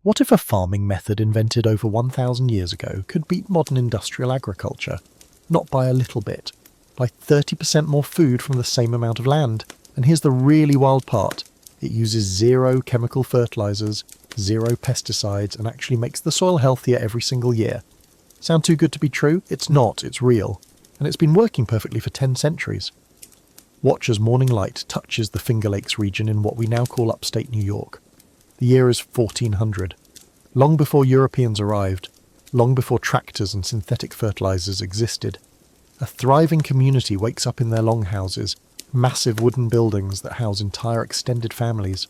What if a farming method invented over 1,000 years ago could beat modern industrial agriculture? Not by a little bit, by 30% more food from the same amount of land. And here's the really wild part. It uses zero chemical fertilizers, zero pesticides, and actually makes the soil healthier every single year. Sound too good to be true? It's not, it's real. And it's been working perfectly for 10 centuries. Watch as morning light touches the Finger Lakes region in what we now call upstate New York. The year is 1400. Long before Europeans arrived, long before tractors and synthetic fertilizers existed, a thriving community wakes up in their longhouses, massive wooden buildings that house entire extended families.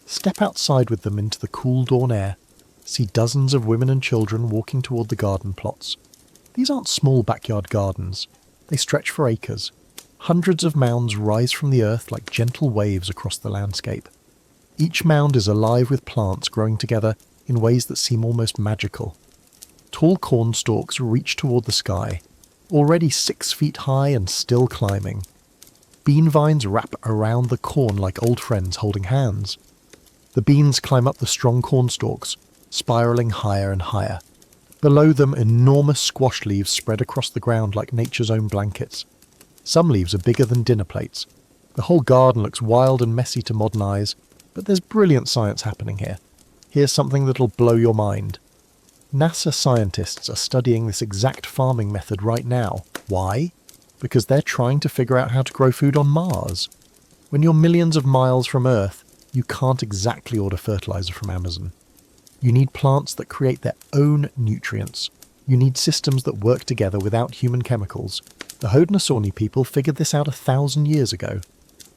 Step outside with them into the cool dawn air. See dozens of women and children walking toward the garden plots. These aren't small backyard gardens. They stretch for acres. Hundreds of mounds rise from the earth like gentle waves across the landscape. Each mound is alive with plants growing together in ways that seem almost magical. Tall corn stalks reach toward the sky, already 6 feet high and still climbing. Bean vines wrap around the corn like old friends holding hands. The beans climb up the strong corn stalks, spiraling higher and higher. Below them, enormous squash leaves spread across the ground like nature's own blankets. Some leaves are bigger than dinner plates. The whole garden looks wild and messy to modern eyes, but there's brilliant science happening here. Here's something that'll blow your mind. NASA scientists are studying this exact farming method right now. Why? Because they're trying to figure out how to grow food on Mars. When you're millions of miles from Earth, you can't exactly order fertilizer from Amazon. You need plants that create their own nutrients. You need systems that work together without human chemicals. The Haudenosaunee people figured this out 1,000 years ago.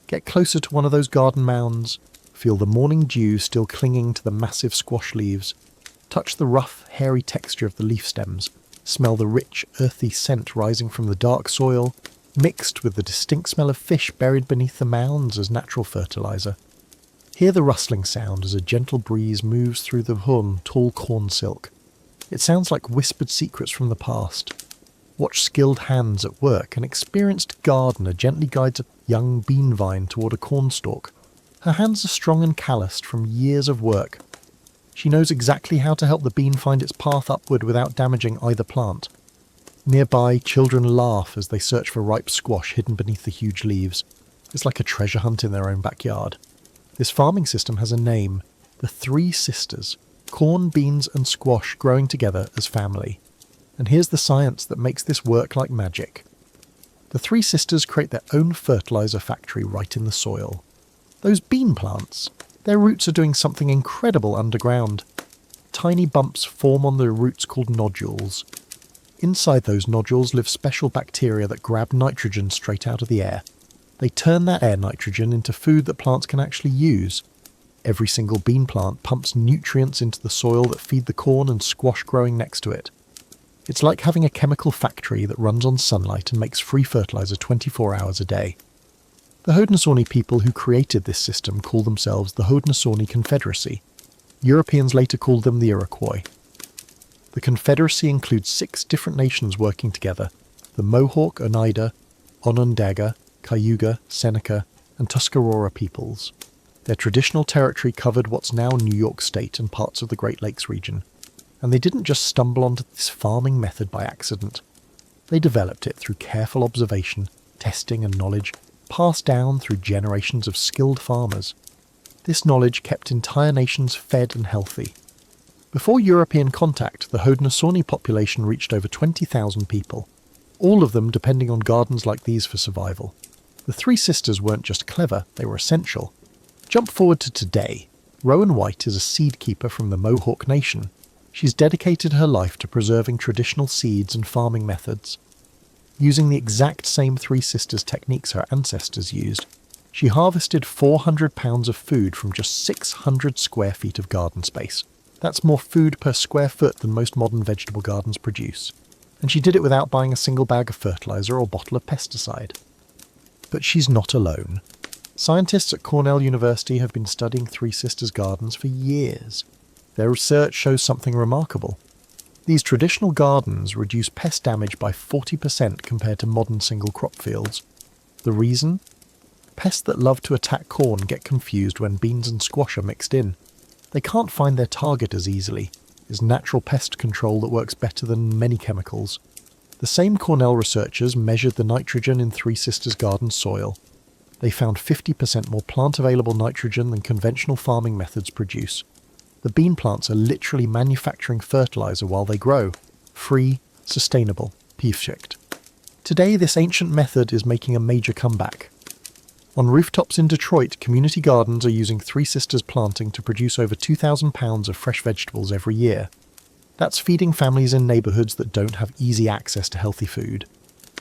Get closer to one of those garden mounds. Feel the morning dew still clinging to the massive squash leaves. Touch the rough, hairy texture of the leaf stems. Smell the rich, earthy scent rising from the dark soil, mixed with the distinct smell of fish buried beneath the mounds as natural fertilizer. Hear the rustling sound as a gentle breeze moves through the tall corn silk. It sounds like whispered secrets from the past. Watch skilled hands at work. An experienced gardener gently guides a young bean vine toward a cornstalk. Her hands are strong and calloused from years of work. She knows exactly how to help the bean find its path upward without damaging either plant. Nearby, children laugh as they search for ripe squash hidden beneath the huge leaves. It's like a treasure hunt in their own backyard. This farming system has a name, the Three Sisters, corn, beans and squash growing together as family. And here's the science that makes this work like magic. The Three Sisters create their own fertilizer factory right in the soil. Those bean plants, their roots are doing something incredible underground. Tiny bumps form on the roots called nodules. Inside those nodules live special bacteria that grab nitrogen straight out of the air. They turn that air nitrogen into food that plants can actually use. Every single bean plant pumps nutrients into the soil that feed the corn and squash growing next to it. It's like having a chemical factory that runs on sunlight and makes free fertilizer 24 hours a day. The Haudenosaunee people who created this system call themselves the Haudenosaunee Confederacy. Europeans later called them the Iroquois. The Confederacy includes 6 different nations working together: the Mohawk, Oneida, Onondaga, Cayuga, Seneca, and Tuscarora peoples. Their traditional territory covered what's now New York State and parts of the Great Lakes region. And they didn't just stumble onto this farming method by accident. They developed it through careful observation, testing and knowledge, passed down through generations of skilled farmers. This knowledge kept entire nations fed and healthy. Before European contact, the Haudenosaunee population reached over 20,000 people, all of them depending on gardens like these for survival. The Three Sisters weren't just clever, they were essential. Jump forward to today. Rowan White is a seed keeper from the Mohawk Nation. She's dedicated her life to preserving traditional seeds and farming methods. Using the exact same Three Sisters techniques her ancestors used, she harvested 400 pounds of food from just 600 square feet of garden space. That's more food per square foot than most modern vegetable gardens produce. And she did it without buying a single bag of fertilizer or bottle of pesticide. But she's not alone. Scientists at Cornell University have been studying Three Sisters gardens for years. Their research shows something remarkable. These traditional gardens reduce pest damage by 40% compared to modern single crop fields. The reason? Pests that love to attack corn get confused when beans and squash are mixed in. They can't find their target as easily. It's natural pest control that works better than many chemicals. The same Cornell researchers measured the nitrogen in Three Sisters Garden soil. They found 50% more plant-available nitrogen than conventional farming methods produce. The bean plants are literally manufacturing fertilizer while they grow. Free, sustainable, perfect. Today, this ancient method is making a major comeback. On rooftops in Detroit, community gardens are using Three Sisters planting to produce over 2,000 pounds of fresh vegetables every year. That's feeding families in neighbourhoods that don't have easy access to healthy food.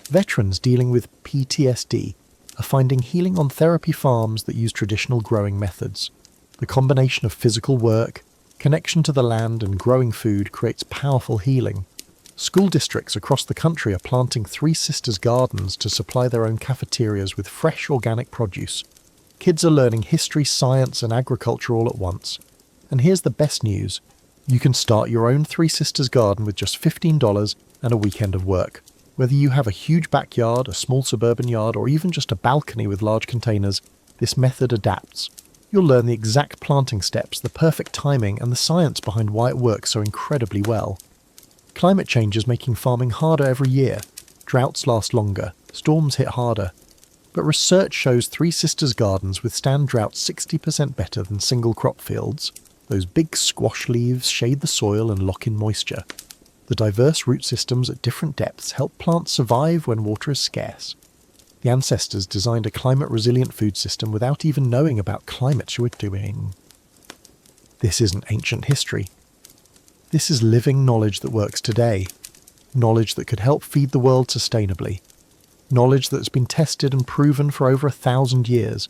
Veterans dealing with PTSD are finding healing on therapy farms that use traditional growing methods. The combination of physical work, connection to the land and growing food creates powerful healing. School districts across the country are planting Three Sisters Gardens to supply their own cafeterias with fresh organic produce. Kids are learning history, science and agriculture all at once. And here's the best news. You can start your own Three Sisters Garden with just $15 and a weekend of work. Whether you have a huge backyard, a small suburban yard, or even just a balcony with large containers, this method adapts. You'll learn the exact planting steps, the perfect timing, and the science behind why it works so incredibly well. Climate change is making farming harder every year. Droughts last longer, storms hit harder. But research shows Three Sisters Gardens withstand drought 60% better than single crop fields. Those big squash leaves shade the soil and lock in moisture. The diverse root systems at different depths help plants survive when water is scarce. The ancestors designed a climate-resilient food system without even knowing about climate doing. This isn't ancient history. This is living knowledge that works today. Knowledge that could help feed the world sustainably. Knowledge that's been tested and proven for over 1,000 years.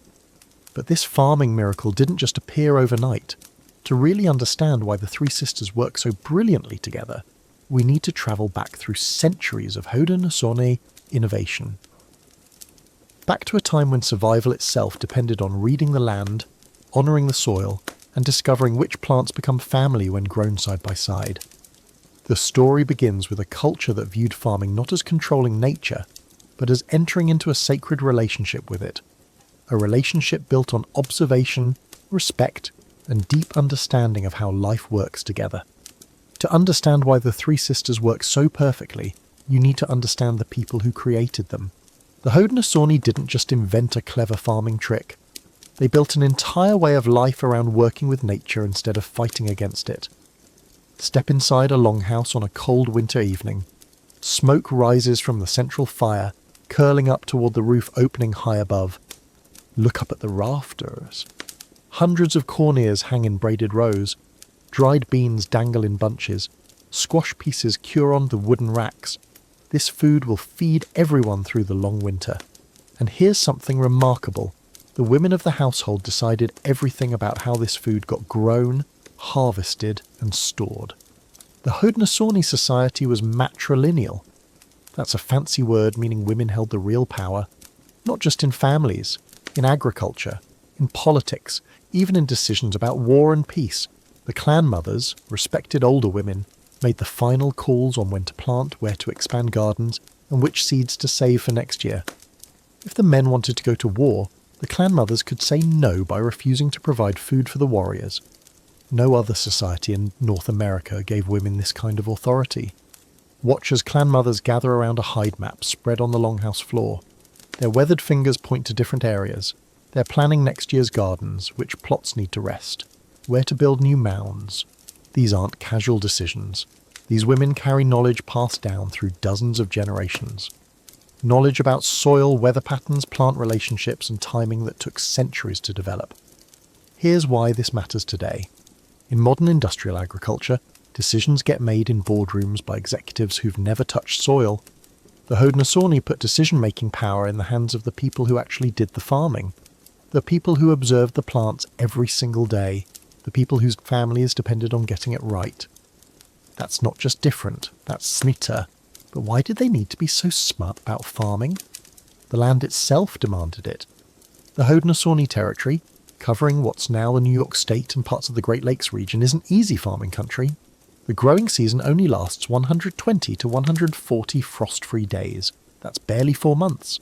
But this farming miracle didn't just appear overnight. To really understand why the Three Sisters work so brilliantly together, we need to travel back through centuries of Haudenosaunee innovation. Back to a time when survival itself depended on reading the land, honouring the soil, and discovering which plants become family when grown side by side. The story begins with a culture that viewed farming not as controlling nature, but as entering into a sacred relationship with it. A relationship built on observation, respect, and deep understanding of how life works together. To understand why the Three Sisters work so perfectly, you need to understand the people who created them. The Haudenosaunee didn't just invent a clever farming trick. They built an entire way of life around working with nature instead of fighting against it. Step inside a longhouse on a cold winter evening. Smoke rises from the central fire, curling up toward the roof opening high above. Look up at the rafters. Hundreds of corn ears hang in braided rows. Dried beans dangle in bunches. Squash pieces cure on the wooden racks. This food will feed everyone through the long winter. And here's something remarkable. The women of the household decided everything about how this food got grown, harvested, and stored. The Haudenosaunee society was matrilineal. That's a fancy word meaning women held the real power, not just in families, in agriculture, in politics, even in decisions about war and peace. The clan mothers, respected older women, made the final calls on when to plant, where to expand gardens, and which seeds to save for next year. If the men wanted to go to war, the clan mothers could say no by refusing to provide food for the warriors. No other society in North America gave women this kind of authority. Watch as clan mothers gather around a hide map spread on the longhouse floor. Their weathered fingers point to different areas. They're planning next year's gardens, which plots need to rest, where to build new mounds. These aren't casual decisions. These women carry knowledge passed down through dozens of generations. Knowledge about soil, weather patterns, plant relationships, and timing that took centuries to develop. Here's why this matters today. In modern industrial agriculture, decisions get made in boardrooms by executives who've never touched soil. The Haudenosaunee put decision-making power in the hands of the people who actually did the farming. The people who observed the plants every single day. The people whose families depended on getting it right. That's not just different, that's smarter. But why did they need to be so smart about farming? The land itself demanded it. The Haudenosaunee territory, covering what's now the New York State and parts of the Great Lakes region, is an easy farming country. The growing season only lasts 120 to 140 frost-free days. That's barely 4 months.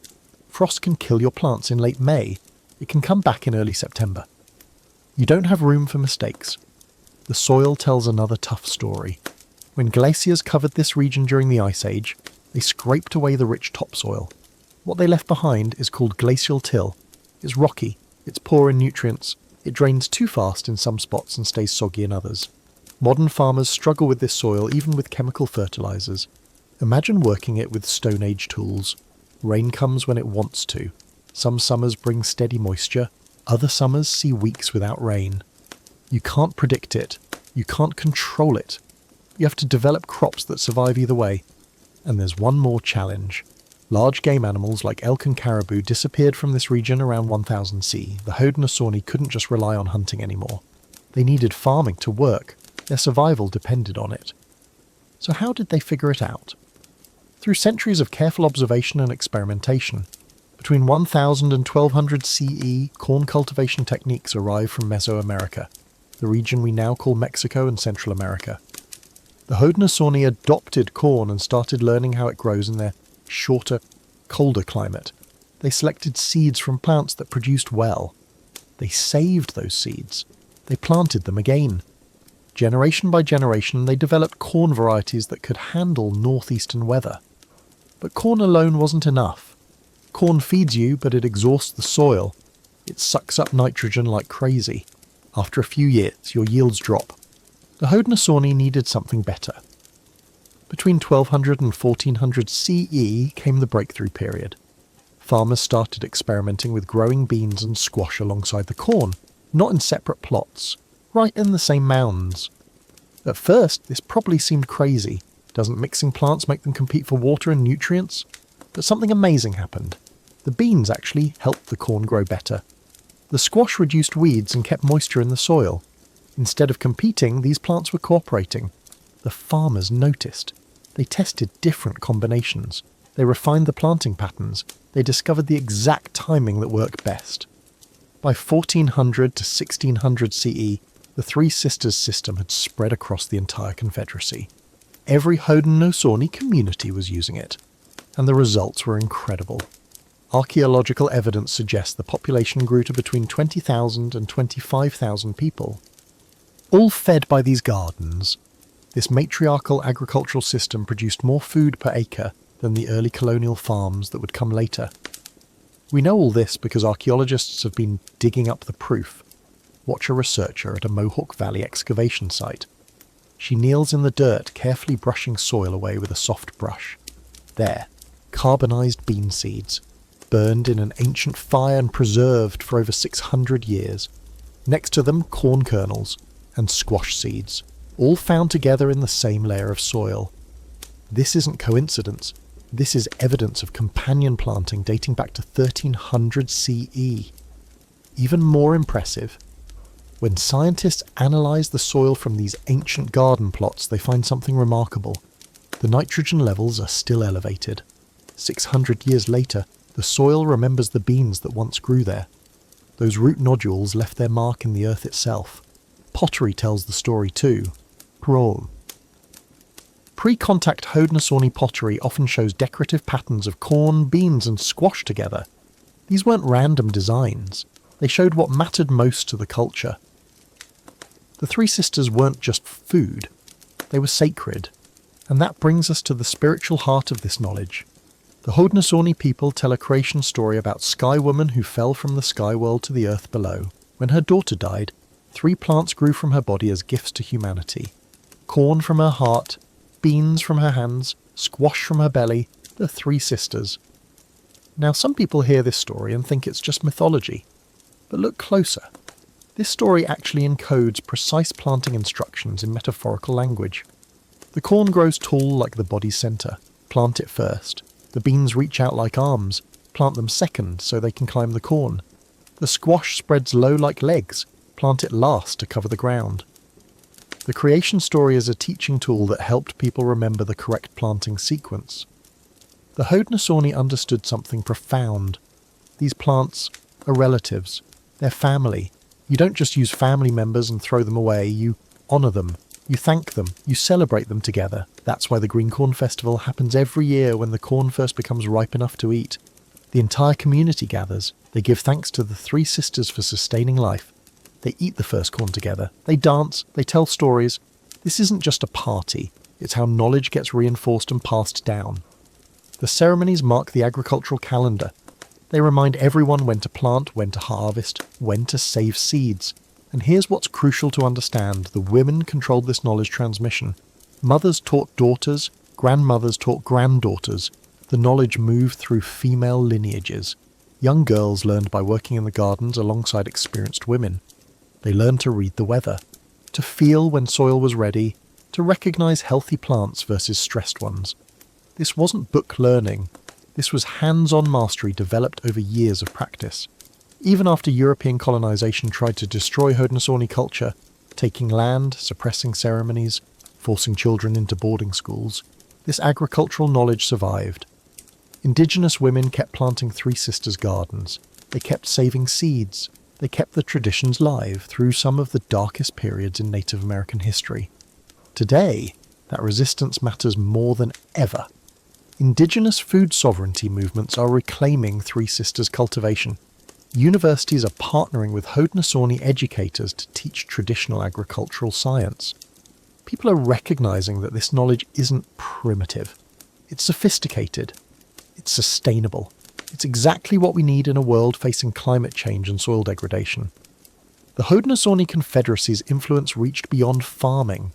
Frost can kill your plants in late May. It can come back in early September. You don't have room for mistakes. the soil tells another tough story. When glaciers covered this region during the Ice Age, they scraped away the rich topsoil. What they left behind is called glacial till. It's rocky, it's poor in nutrients, it drains too fast in some spots and stays soggy in others. Modern farmers struggle with this soil even with chemical fertilizers. Imagine working it with Stone Age tools. Rain comes when it wants to. Some summers bring steady moisture, other summers see weeks without rain. You can't predict it, you can't control it. You have to develop crops that survive either way. And there's one more challenge. Large game animals like elk and caribou disappeared from this region around 1000 CE. The Haudenosaunee couldn't just rely on hunting anymore. They needed farming to work. Their survival depended on it. So how did they figure it out? Through centuries of careful observation and experimentation. Between 1000 and 1200 CE, corn cultivation techniques arrived from Mesoamerica, the region we now call Mexico and Central America. The Haudenosaunee adopted corn and started learning how it grows in their shorter, colder climate. They selected seeds from plants that produced well. They saved those seeds. They planted them again. Generation by generation, they developed corn varieties that could handle northeastern weather. But corn alone wasn't enough. Corn feeds you, but it exhausts the soil. It sucks up nitrogen like crazy. After a few years, your yields drop. The Haudenosaunee needed something better. Between 1200 and 1400 CE came the breakthrough period. Farmers started experimenting with growing beans and squash alongside the corn, not in separate plots, right in the same mounds. At first, this probably seemed crazy. Doesn't mixing plants make them compete for water and nutrients? But something amazing happened. The beans actually helped the corn grow better. The squash reduced weeds and kept moisture in the soil. Instead of competing, these plants were cooperating. The farmers noticed. They tested different combinations. They refined the planting patterns. They discovered the exact timing that worked best. By 1400 to 1600 CE, the Three Sisters system had spread across the entire Confederacy. Every Haudenosaunee community was using it, and the results were incredible. Archaeological evidence suggests the population grew to between 20,000 and 25,000 people. All fed by these gardens, this matriarchal agricultural system produced more food per acre than the early colonial farms that would come later. We know all this because archaeologists have been digging up the proof. Watch a researcher at a Mohawk Valley excavation site. She kneels in the dirt, carefully brushing soil away with a soft brush. There, carbonized bean seeds, burned in an ancient fire and preserved for over 600 years. Next to them, corn kernels and squash seeds, all found together in the same layer of soil. This isn't coincidence. This is evidence of companion planting dating back to 1300 CE. Even more impressive, when scientists analyze the soil from these ancient garden plots, they find something remarkable. The nitrogen levels are still elevated. 600 years later, the soil remembers the beans that once grew there. Those root nodules left their mark in the earth itself. Pottery tells the story too. Parole. Pre-contact Haudenosaunee pottery often shows decorative patterns of corn, beans and squash together. These weren't random designs. They showed what mattered most to the culture. The Three Sisters weren't just food. They were sacred. And that brings us to the spiritual heart of this knowledge. The Haudenosaunee people tell a creation story about Sky Woman who fell from the sky world to the earth below. When her daughter died, 3 plants grew from her body as gifts to humanity. Corn from her heart, beans from her hands, squash from her belly, the 3 sisters. Now some people hear this story and think it's just mythology. But look closer. This story actually encodes precise planting instructions in metaphorical language. The corn grows tall like the body's centre. Plant it first. The beans reach out like arms. Plant them second so they can climb the corn. The squash spreads low like legs. Plant it last to cover the ground. The creation story is a teaching tool that helped people remember the correct planting sequence. The Haudenosaunee understood something profound. These plants are relatives. They're family. You don't just use family members and throw them away. You honour them. You thank them. You celebrate them together. That's why the Green Corn Festival happens every year when the corn first becomes ripe enough to eat. The entire community gathers. They give thanks to the 3 sisters for sustaining life. They eat the first corn together. They dance. They tell stories. This isn't just a party. It's how knowledge gets reinforced and passed down. The ceremonies mark the agricultural calendar. They remind everyone when to plant, when to harvest, when to save seeds. And here's what's crucial to understand. The women controlled this knowledge transmission. Mothers taught daughters, grandmothers taught granddaughters. The knowledge moved through female lineages. Young girls learned by working in the gardens alongside experienced women. They learned to read the weather, to feel when soil was ready, to recognise healthy plants versus stressed ones. This wasn't book learning. This was hands-on mastery developed over years of practice. Even after European colonisation tried to destroy Haudenosaunee culture, taking land, suppressing ceremonies, forcing children into boarding schools, this agricultural knowledge survived. Indigenous women kept planting Three Sisters Gardens. They kept saving seeds. They kept the traditions live through some of the darkest periods in Native American history. Today, that resistance matters more than ever. Indigenous food sovereignty movements are reclaiming Three Sisters cultivation. Universities are partnering with Haudenosaunee educators to teach traditional agricultural science. People are recognizing that this knowledge isn't primitive. It's sophisticated. It's sustainable. It's exactly what we need in a world facing climate change and soil degradation. The Haudenosaunee Confederacy's influence reached beyond farming.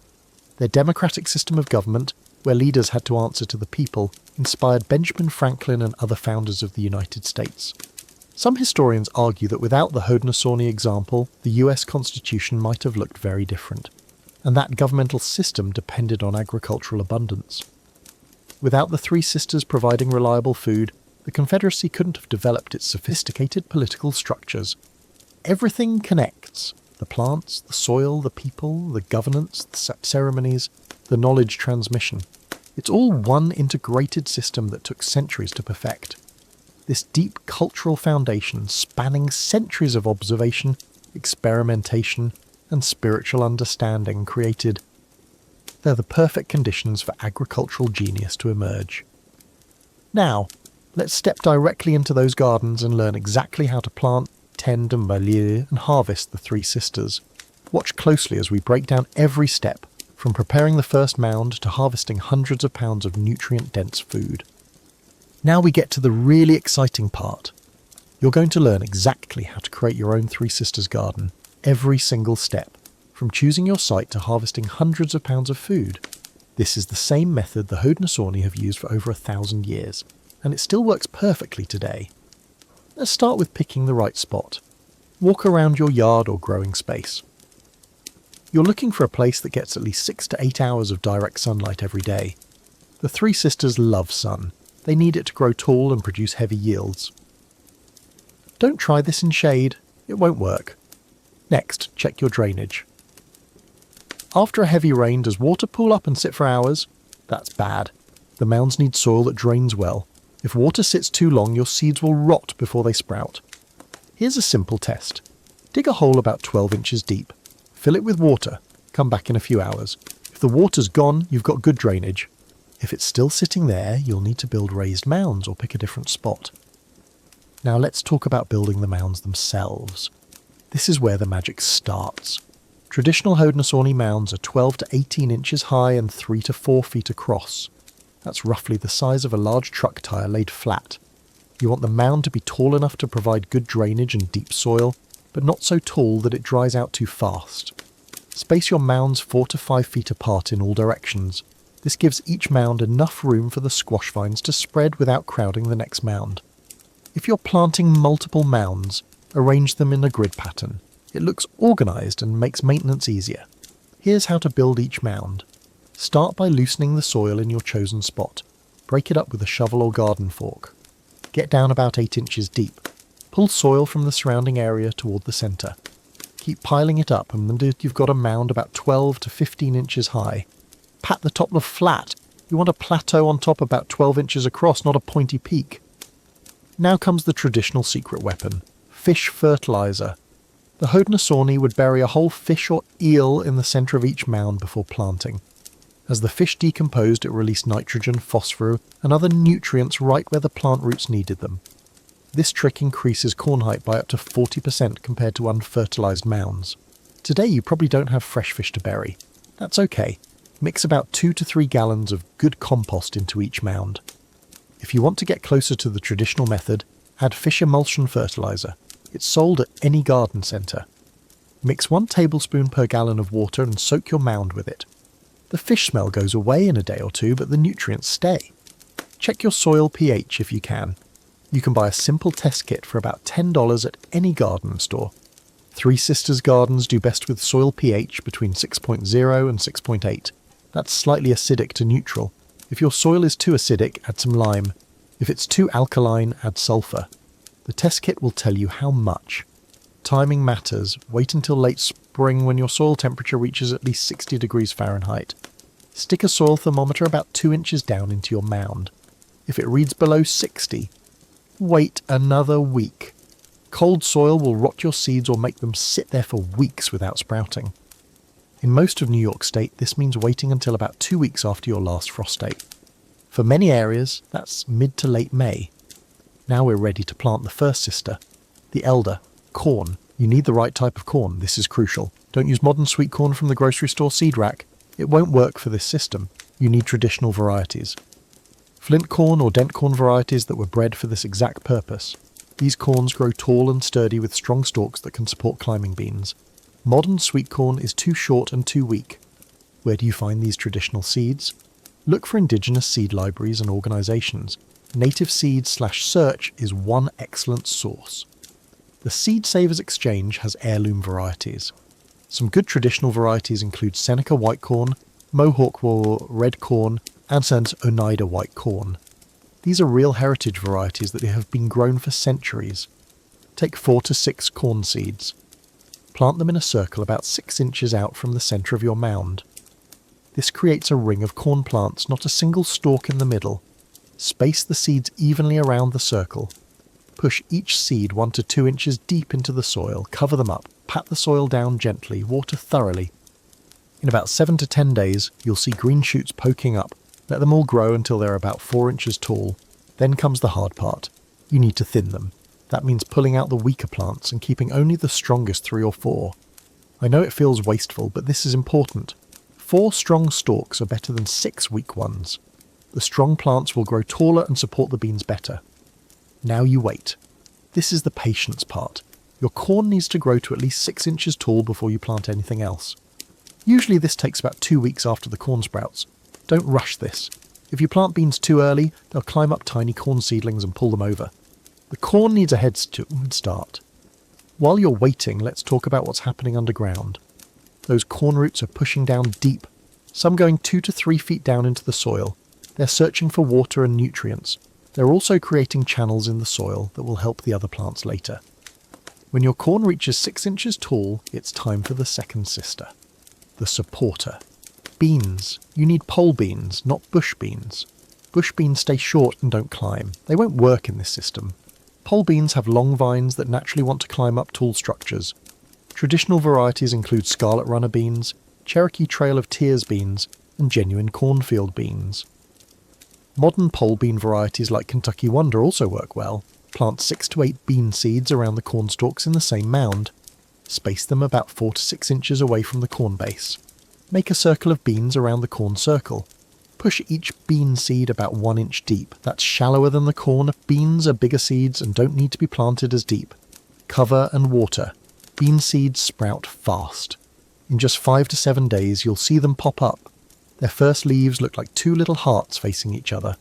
Their democratic system of government, where leaders had to answer to the people, inspired Benjamin Franklin and other founders of the United States. Some historians argue that without the Haudenosaunee example, the US Constitution might have looked very different, and that governmental system depended on agricultural abundance. Without the Three Sisters providing reliable food, the Confederacy couldn't have developed its sophisticated political structures. Everything connects. The plants, the soil, the people, the governance, the ceremonies, the knowledge transmission. It's all one integrated system that took centuries to perfect. This deep cultural foundation spanning centuries of observation, experimentation, and spiritual understanding created. They're the perfect conditions for agricultural genius to emerge. Now, let's step directly into those gardens and learn exactly how to plant, tend and harvest the Three Sisters. Watch closely as we break down every step, from preparing the first mound to harvesting hundreds of pounds of nutrient-dense food. Now we get to the really exciting part. You're going to learn exactly how to create your own Three Sisters garden, every single step, from choosing your site to harvesting hundreds of pounds of food. This is the same method the Haudenosaunee have used for over 1,000 years, and it still works perfectly today. Let's start with picking the right spot. Walk around your yard or growing space. You're looking for a place that gets at least 6 to 8 hours of direct sunlight every day. The Three Sisters love sun. They need it to grow tall and produce heavy yields. Don't try this in shade, it won't work. Next, check your drainage. After a heavy rain, does water pool up and sit for hours? That's bad. The mounds need soil that drains well. If water sits too long, your seeds will rot before they sprout. Here's a simple test. Dig a hole about 12 inches deep. Fill it with water. Come back in a few hours. If the water's gone, you've got good drainage. If it's still sitting there, you'll need to build raised mounds or pick a different spot. Now let's talk about building the mounds themselves. This is where the magic starts. Traditional Haudenosaunee mounds are 12 to 18 inches high and 3 to 4 feet across. That's roughly the size of a large truck tyre laid flat. You want the mound to be tall enough to provide good drainage and deep soil, but not so tall that it dries out too fast. Space your mounds 4 to 5 feet apart in all directions. This gives each mound enough room for the squash vines to spread without crowding the next mound. If you're planting multiple mounds, arrange them in a grid pattern. It looks organised and makes maintenance easier. Here's how to build each mound. Start by loosening the soil in your chosen spot. Break it up with a shovel or garden fork. Get down about 8 inches deep. Pull soil from the surrounding area toward the centre. Keep piling it up and you've got a mound about 12 to 15 inches high. Pat the top flat. You want a plateau on top about 12 inches across, not a pointy peak. Now comes the traditional secret weapon, fish fertiliser. The Haudenosaunee would bury a whole fish or eel in the centre of each mound before planting. As the fish decomposed, it released nitrogen, phosphorus, and other nutrients right where the plant roots needed them. This trick increases corn height by up to 40% compared to unfertilised mounds. Today you probably don't have fresh fish to bury. That's okay. Mix about 2 to 3 gallons of good compost into each mound. If you want to get closer to the traditional method, add fish emulsion fertilizer. It's sold at any garden centre. Mix 1 tablespoon per gallon of water and soak your mound with it. The fish smell goes away in a day or two, but the nutrients stay. Check your soil pH if you can. You can buy a simple test kit for about $10 at any garden store. Three Sisters Gardens do best with soil pH between 6.0 and 6.8. That's slightly acidic to neutral. If your soil is too acidic, add some lime. If it's too alkaline, add sulfur. The test kit will tell you how much. Timing matters. Wait until late spring when your soil temperature reaches at least 60 degrees Fahrenheit. Stick a soil thermometer about 2 inches down into your mound. If it reads below 60, wait another week. Cold soil will rot your seeds or make them sit there for weeks without sprouting. In most of New York State, this means waiting until about 2 weeks after your last frost date. For many areas, that's mid to late May. Now we're ready to plant the first sister, the elder, corn. You need the right type of corn. This is crucial. Don't use modern sweet corn from the grocery store seed rack. It won't work for this system. You need traditional varieties. Flint corn or dent corn varieties that were bred for this exact purpose. These corns grow tall and sturdy with strong stalks that can support climbing beans. Modern sweet corn is too short and too weak. Where do you find these traditional seeds? Look for indigenous seed libraries and organisations. Native Seeds/Search is one excellent source. The Seed Savers Exchange has heirloom varieties. Some good traditional varieties include Seneca white corn, Mohawk or red corn, and Oneida white corn. These are real heritage varieties that have been grown for centuries. Take 4 to 6 corn seeds. Plant them in a circle about 6 inches out from the centre of your mound. This creates a ring of corn plants, not a single stalk in the middle. Space the seeds evenly around the circle. Push each seed 1 to 2 inches deep into the soil, cover them up, pat the soil down gently, water thoroughly. In about 7 to 10 days, you'll see green shoots poking up. Let them all grow until they're about 4 inches tall. Then comes the hard part. You need to thin them. That means pulling out the weaker plants and keeping only the strongest 3 or 4. I know it feels wasteful, but this is important. 4 strong stalks are better than 6 weak ones. The strong plants will grow taller and support the beans better. Now you wait. This is the patience part. Your corn needs to grow to at least 6 inches tall before you plant anything else. Usually this takes about 2 weeks after the corn sprouts. Don't rush this. If you plant beans too early, they'll climb up tiny corn seedlings and pull them over. The corn needs a head start. While you're waiting, let's talk about what's happening underground. Those corn roots are pushing down deep, some going 2 to 3 feet down into the soil. They're searching for water and nutrients. They're also creating channels in the soil that will help the other plants later. When your corn reaches 6 inches tall, it's time for the second sister, the supporter. Beans. You need pole beans, not bush beans. Bush beans stay short and don't climb. They won't work in this system. Pole beans have long vines that naturally want to climb up tall structures. Traditional varieties include Scarlet Runner beans, Cherokee Trail of Tears beans, and genuine cornfield beans. Modern pole bean varieties like Kentucky Wonder also work well. Plant 6 to 8 bean seeds around the corn stalks in the same mound. Space them about 4 to 6 inches away from the corn base. Make a circle of beans around the corn circle. Push each bean seed about 1 inch deep. That's shallower than the corn. Beans are bigger seeds and don't need to be planted as deep. Cover and water. Bean seeds sprout fast. In just 5 to 7 days, you'll see them pop up. Their first leaves look like 2 little hearts facing each other.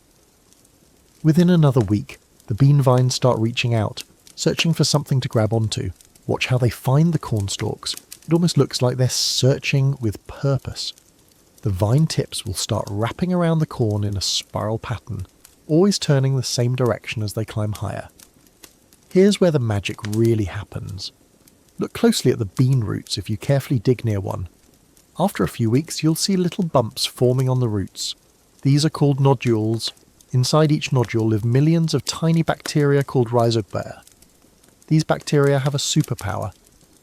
Within another week, the bean vines start reaching out, searching for something to grab onto. Watch how they find the corn stalks. It almost looks like they're searching with purpose. The vine tips will start wrapping around the corn in a spiral pattern, always turning the same direction as they climb higher. Here's where the magic really happens. Look closely at the bean roots if you carefully dig near one. After a few weeks, you'll see little bumps forming on the roots. These are called nodules. Inside each nodule live millions of tiny bacteria called rhizosphere. These bacteria have a superpower.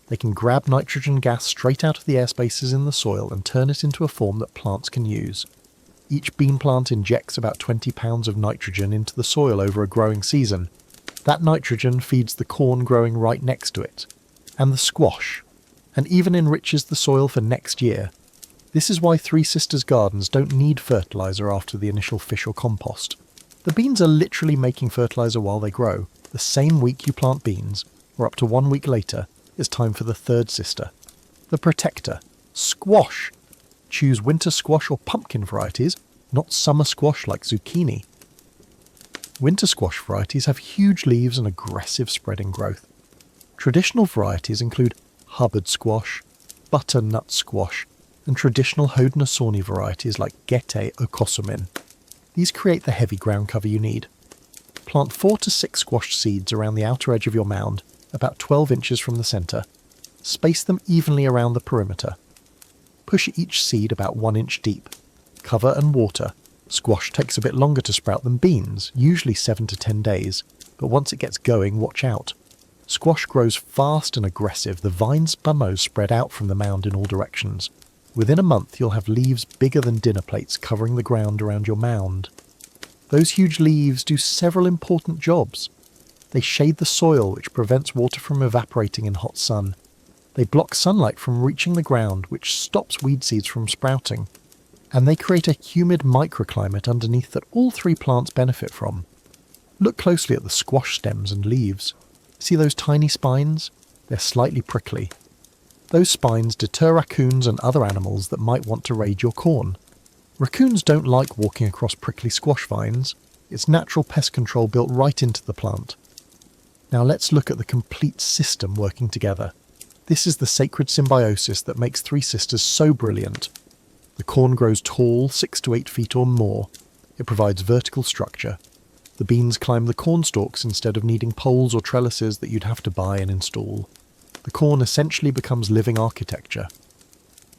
They can grab nitrogen gas straight out of the air spaces in the soil and turn it into a form that plants can use. Each bean plant injects about 20 pounds of nitrogen into the soil over a growing season. That nitrogen feeds the corn growing right next to it, and the squash. and even enriches the soil for next year. This is why Three Sisters Gardens don't need fertiliser after the initial fish or compost. The beans are literally making fertiliser while they grow. The same week you plant beans, or up to 1 week later, it's time for the third sister. The protector. Squash. Choose winter squash or pumpkin varieties, not summer squash like zucchini. Winter squash varieties have huge leaves and aggressive spreading growth. Traditional varieties include Hubbard squash, butternut squash, and traditional Haudenosaunee varieties like Gete okosumin. These create the heavy ground cover you need. Plant 4 to 6 squash seeds around the outer edge of your mound, about 12 inches from the centre. Space them evenly around the perimeter. Push each seed about 1 inch deep. Cover and water. Squash takes a bit longer to sprout than beans, usually 7 to 10 days, but once it gets going, watch out. Squash grows fast and aggressive. The vines bummos spread out from the mound in all directions. Within a month you'll have leaves bigger than dinner plates covering the ground around your mound. Those huge leaves do several important jobs. They shade the soil, which prevents water from evaporating in hot sun. They block sunlight from reaching the ground, which stops weed seeds from sprouting. And they create a humid microclimate underneath that all three plants benefit from. Look closely at the squash stems and leaves. See those tiny spines? They're slightly prickly. Those spines deter raccoons and other animals that might want to raid your corn. Raccoons don't like walking across prickly squash vines. It's natural pest control built right into the plant. Now let's look at the complete system working together. This is the sacred symbiosis that makes Three Sisters so brilliant. The corn grows tall, 6 to 8 feet or more. It provides vertical structure. The beans climb the corn stalks instead of needing poles or trellises that you'd have to buy and install. The corn essentially becomes living architecture.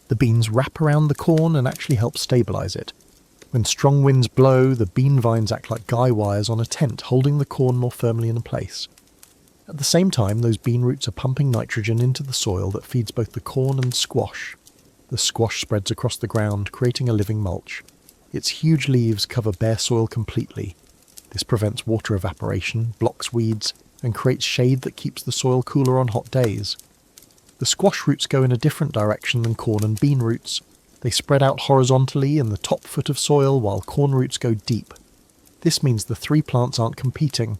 The beans wrap around the corn and actually help stabilise it. When strong winds blow, the bean vines act like guy wires on a tent, holding the corn more firmly in place. At the same time, those bean roots are pumping nitrogen into the soil that feeds both the corn and squash. The squash spreads across the ground, creating a living mulch. Its huge leaves cover bare soil completely. This prevents water evaporation, blocks weeds, and creates shade that keeps the soil cooler on hot days. The squash roots go in a different direction than corn and bean roots. They spread out horizontally in the top foot of soil while corn roots go deep. This means the three plants aren't competing.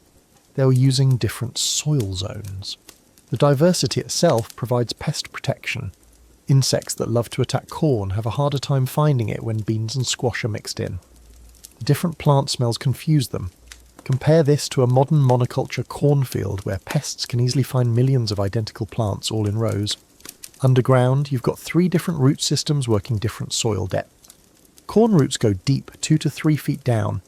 They're using different soil zones. The diversity itself provides pest protection. Insects that love to attack corn have a harder time finding it when beans and squash are mixed in. The different plant smells confuse them. Compare this to a modern monoculture cornfield where pests can easily find millions of identical plants all in rows. Underground, you've got 3 different root systems working different soil depth. Corn roots go deep 2 to 3 feet down.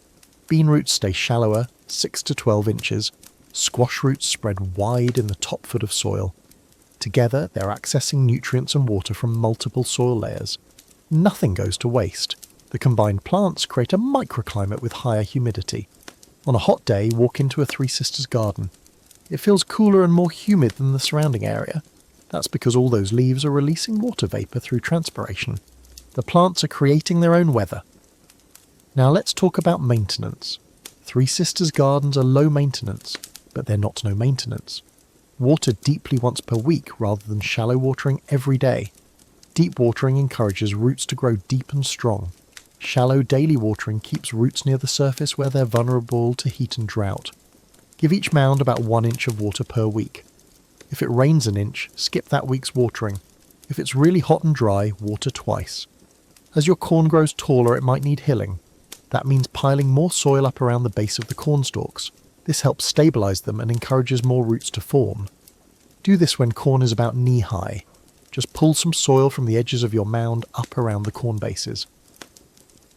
Bean roots stay shallower, 6 to 12 inches. Squash roots spread wide in the top foot of soil. Together, they're accessing nutrients and water from multiple soil layers. Nothing goes to waste. The combined plants create a microclimate with higher humidity. On a hot day, walk into a Three Sisters garden. It feels cooler and more humid than the surrounding area. That's because all those leaves are releasing water vapour through transpiration. The plants are creating their own weather. Now let's talk about maintenance. Three Sisters gardens are low maintenance, but they're not no maintenance. Water deeply once per week rather than shallow watering every day. Deep watering encourages roots to grow deep and strong. Shallow daily watering keeps roots near the surface where they're vulnerable to heat and drought. Give each mound about 1 inch of water per week. If it rains an inch, skip that week's watering. If it's really hot and dry, water twice. As your corn grows taller, it might need hilling. That means piling more soil up around the base of the corn stalks. This helps stabilise them and encourages more roots to form. Do this when corn is about knee-high. Just pull some soil from the edges of your mound up around the corn bases.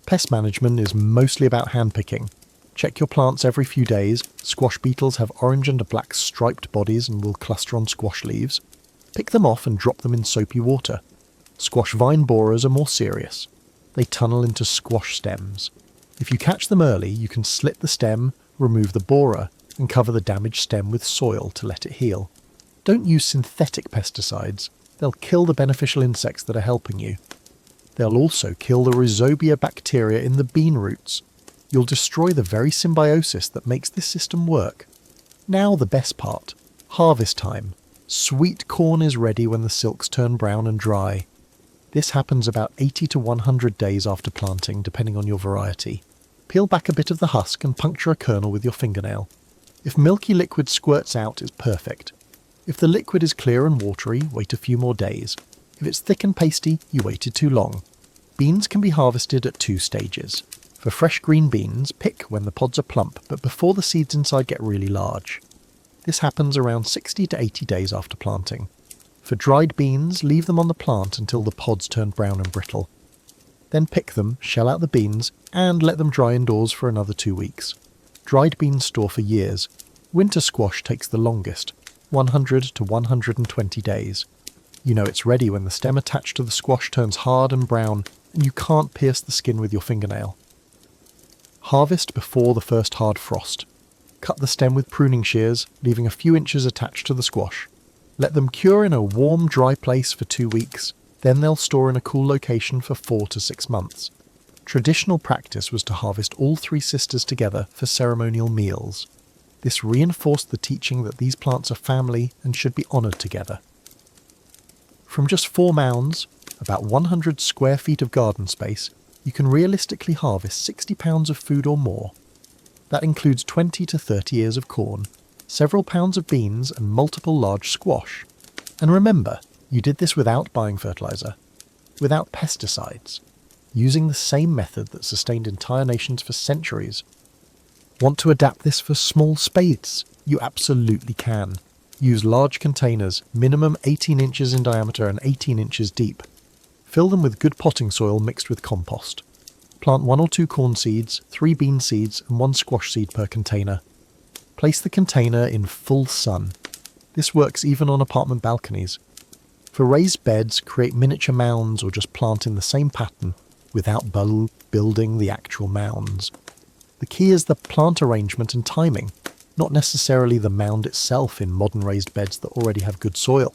Pest management is mostly about handpicking. Check your plants every few days. Squash beetles have orange and black striped bodies and will cluster on squash leaves. Pick them off and drop them in soapy water. Squash vine borers are more serious. They tunnel into squash stems. If you catch them early, you can slit the stem, remove the borer, and cover the damaged stem with soil to let it heal. Don't use synthetic pesticides. They'll kill the beneficial insects that are helping you. They'll also kill the rhizobia bacteria in the bean roots. You'll destroy the very symbiosis that makes this system work. Now the best part. Harvest time. Sweet corn is ready when the silks turn brown and dry. This happens about 80 to 100 days after planting, depending on your variety. Peel back a bit of the husk and puncture a kernel with your fingernail. If milky liquid squirts out, it's perfect. If the liquid is clear and watery, wait a few more days. If it's thick and pasty, you waited too long. Beans can be harvested at 2 stages. For fresh green beans, pick when the pods are plump, but before the seeds inside get really large. This happens around 60 to 80 days after planting. For dried beans, leave them on the plant until the pods turn brown and brittle. Then pick them, shell out the beans, and let them dry indoors for another 2 weeks. Dried beans store for years. Winter squash takes the longest, 100 to 120 days. You know it's ready when the stem attached to the squash turns hard and brown, and you can't pierce the skin with your fingernail. Harvest before the first hard frost. Cut the stem with pruning shears, leaving a few inches attached to the squash. Let them cure in a warm, dry place for 2 weeks, then they'll store in a cool location for 4 to 6 months. Traditional practice was to harvest all 3 sisters together for ceremonial meals. This reinforced the teaching that these plants are family and should be honoured together. From just 4 mounds, about 100 square feet of garden space, you can realistically harvest 60 pounds of food or more. That includes 20 to 30 ears of corn, several pounds of beans and multiple large squash. And remember, you did this without buying fertiliser, without pesticides, using the same method that sustained entire nations for centuries. Want to adapt this for small space? You absolutely can. Use large containers, minimum 18 inches in diameter and 18 inches deep. Fill them with good potting soil mixed with compost. Plant 1 or 2 corn seeds, 3 bean seeds and 1 squash seed per container. Place the container in full sun. This works even on apartment balconies. For raised beds, create miniature mounds or just plant in the same pattern without building the actual mounds. The key is the plant arrangement and timing, not necessarily the mound itself in modern raised beds that already have good soil.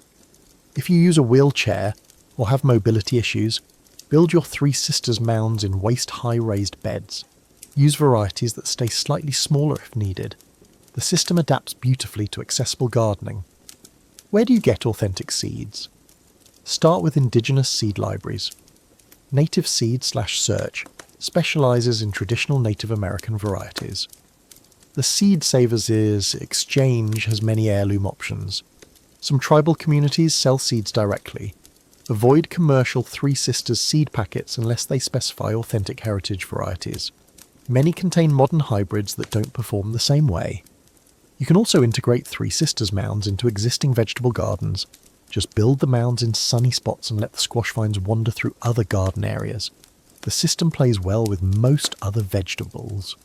If you use a wheelchair or have mobility issues, build your 3 sisters mounds in waist-high raised beds. Use varieties that stay slightly smaller if needed. The system adapts beautifully to accessible gardening. Where do you get authentic seeds? Start with indigenous seed libraries. Native Seed/Search specialises in traditional Native American varieties. The Seed Savers' Exchange has many heirloom options. Some tribal communities sell seeds directly. Avoid commercial Three Sisters seed packets unless they specify authentic heritage varieties. Many contain modern hybrids that don't perform the same way. You can also integrate Three Sisters mounds into existing vegetable gardens. Just build the mounds in sunny spots and let the squash vines wander through other garden areas. The system plays well with most other vegetables.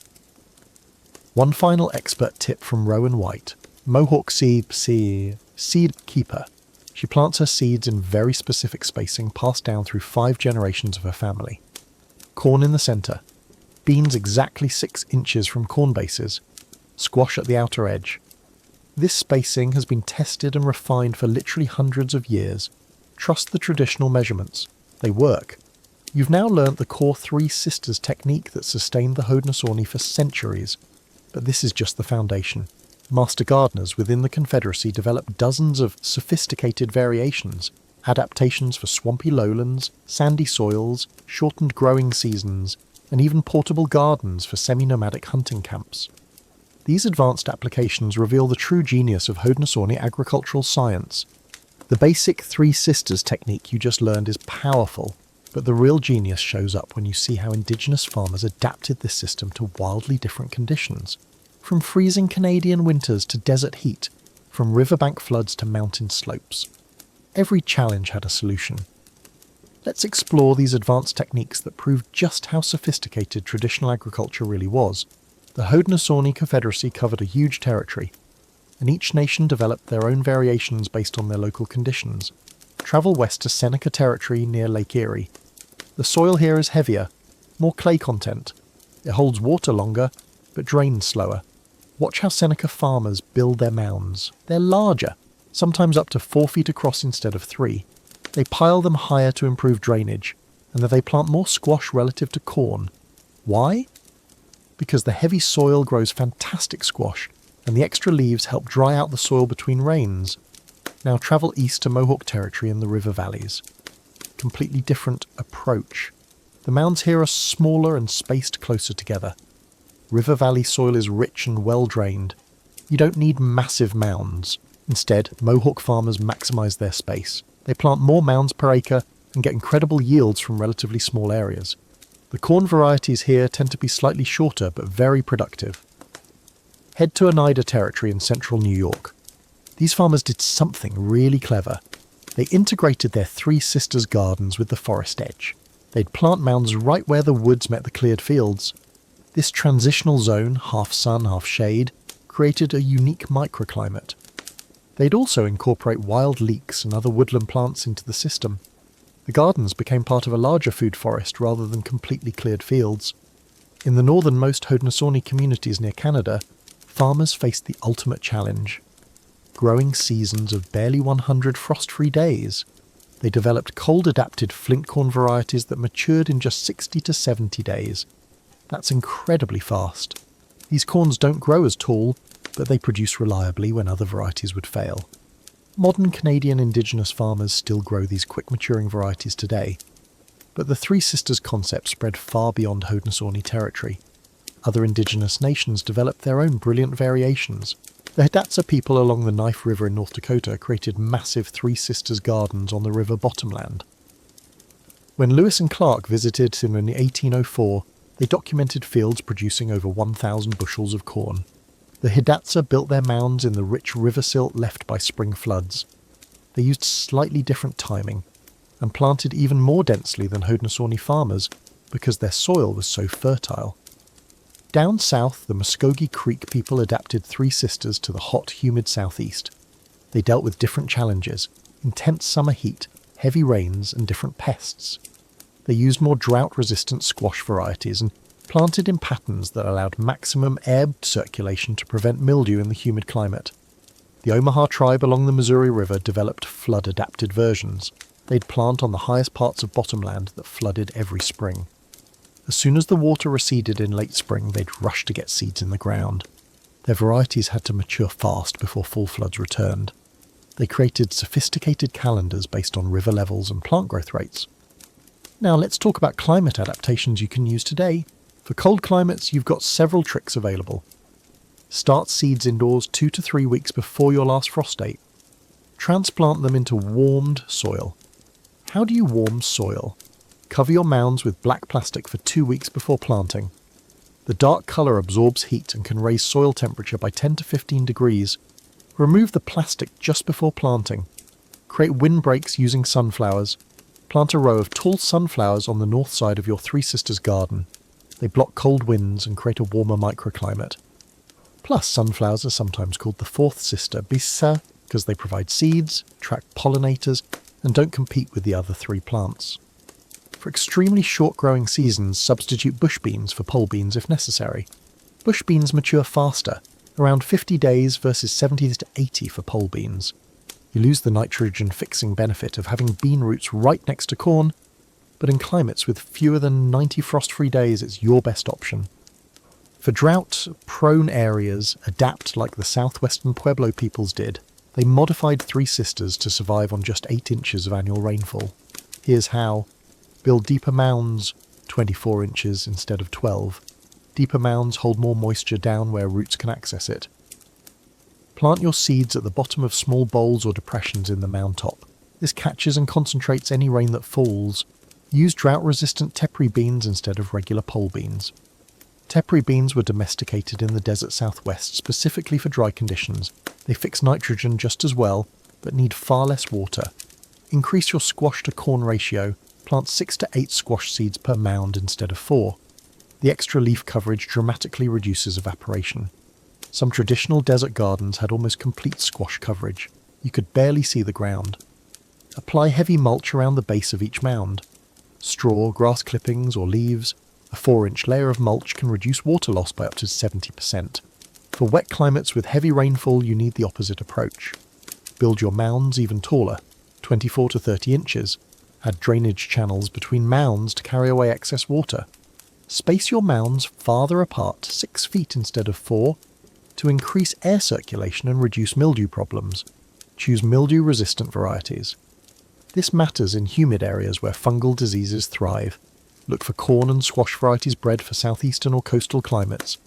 One final expert tip from Rowan White, Mohawk seed keeper. She plants her seeds in very specific spacing passed down through 5 generations of her family. Corn in the centre. Beans exactly 6 inches from corn bases. Squash at the outer edge. This spacing has been tested and refined for literally hundreds of years. Trust the traditional measurements. They work. You've now learnt the core 3 sisters technique that sustained the Haudenosaunee for centuries. But this is just the foundation. Master gardeners within the Confederacy developed dozens of sophisticated variations, adaptations for swampy lowlands, sandy soils, shortened growing seasons, and even portable gardens for semi-nomadic hunting camps. These advanced applications reveal the true genius of Haudenosaunee agricultural science. The basic 3 sisters technique you just learned is powerful, but the real genius shows up when you see how indigenous farmers adapted this system to wildly different conditions. From freezing Canadian winters to desert heat, from riverbank floods to mountain slopes. Every challenge had a solution. Let's explore these advanced techniques that prove just how sophisticated traditional agriculture really was. The Haudenosaunee Confederacy covered a huge territory, and each nation developed their own variations based on their local conditions. Travel west to Seneca Territory near Lake Erie. The soil here is heavier, more clay content. It holds water longer, but drains slower. Watch how Seneca farmers build their mounds. They're larger, sometimes up to 4 feet across instead of 3. They pile them higher to improve drainage, and then they plant more squash relative to corn. Why? Because the heavy soil grows fantastic squash, and the extra leaves help dry out the soil between rains. Now travel east to Mohawk territory in the river valleys. Completely different approach. The mounds here are smaller and spaced closer together. River valley soil is rich and well drained. You don't need massive mounds. Instead, Mohawk farmers maximise their space. They plant more mounds per acre and get incredible yields from relatively small areas. The corn varieties here tend to be slightly shorter but very productive. Head to Oneida territory in central New York. These farmers did something really clever. They integrated their Three Sisters Gardens with the forest edge. They'd plant mounds right where the woods met the cleared fields. This transitional zone, half sun, half shade, created a unique microclimate. They'd also incorporate wild leeks and other woodland plants into the system. The gardens became part of a larger food forest rather than completely cleared fields. In the northernmost Haudenosaunee communities near Canada, farmers faced the ultimate challenge: growing seasons of barely 100 frost-free days. They developed cold-adapted flint corn varieties that matured in just 60 to 70 days. That's incredibly fast. These corns don't grow as tall, but they produce reliably when other varieties would fail. Modern Canadian indigenous farmers still grow these quick-maturing varieties today, but the Three Sisters concept spread far beyond Haudenosaunee territory. Other indigenous nations developed their own brilliant variations. The Hidatsa people along the Knife River in North Dakota created massive Three Sisters Gardens on the river bottomland. When Lewis and Clark visited in 1804, they documented fields producing over 1,000 bushels of corn. The Hidatsa built their mounds in the rich river silt left by spring floods. They used slightly different timing, and planted even more densely than Haudenosaunee farmers because their soil was so fertile. Down south, the Muskogee Creek people adapted Three Sisters to the hot, humid southeast. They dealt with different challenges: intense summer heat, heavy rains, and different pests. They used more drought-resistant squash varieties and planted in patterns that allowed maximum air circulation to prevent mildew in the humid climate. The Omaha tribe along the Missouri River developed flood-adapted versions. They'd plant on the highest parts of bottomland that flooded every spring. As soon as the water receded in late spring, they'd rush to get seeds in the ground. Their varieties had to mature fast before full floods returned. They created sophisticated calendars based on river levels and plant growth rates. Now let's talk about climate adaptations you can use today. For cold climates, you've got several tricks available. Start seeds indoors 2 to 3 weeks before your last frost date. Transplant them into warmed soil. How do you warm soil? Cover your mounds with black plastic for 2 weeks before planting. The dark colour absorbs heat and can raise soil temperature by 10 to 15 degrees. Remove the plastic just before planting. Create windbreaks using sunflowers. Plant a row of tall sunflowers on the north side of your Three Sisters garden. They block cold winds and create a warmer microclimate. Plus, sunflowers are sometimes called the fourth sister, bisa, because they provide seeds, attract pollinators, and don't compete with the other three plants. For extremely short growing seasons, substitute bush beans for pole beans if necessary. Bush beans mature faster, around 50 days versus 70 to 80 for pole beans. You lose the nitrogen fixing benefit of having bean roots right next to corn, but in climates with fewer than 90 frost-free days, it's your best option. For drought-prone areas, adapt like the southwestern Pueblo peoples did. They modified Three Sisters to survive on just 8 inches of annual rainfall. Here's how. Build deeper mounds, 24 inches instead of 12. Deeper mounds hold more moisture down where roots can access it. Plant your seeds at the bottom of small bowls or depressions in the mound top. This catches and concentrates any rain that falls. Use drought-resistant tepary beans instead of regular pole beans. Tepary beans were domesticated in the desert southwest specifically for dry conditions. They fix nitrogen just as well, but need far less water. Increase your squash to corn ratio. Plant 6 to 8 squash seeds per mound instead of 4. The extra leaf coverage dramatically reduces evaporation. Some traditional desert gardens had almost complete squash coverage. You could barely see the ground. Apply heavy mulch around the base of each mound. Straw, grass clippings, or leaves. A 4-inch layer of mulch can reduce water loss by up to 70%. For wet climates with heavy rainfall, you need the opposite approach. Build your mounds even taller, 24 to 30 inches. Add drainage channels between mounds to carry away excess water. Space your mounds farther apart, 6 feet instead of 4, to increase air circulation and reduce mildew problems. Choose mildew-resistant varieties. This matters in humid areas where fungal diseases thrive. Look for corn and squash varieties bred for southeastern or coastal climates.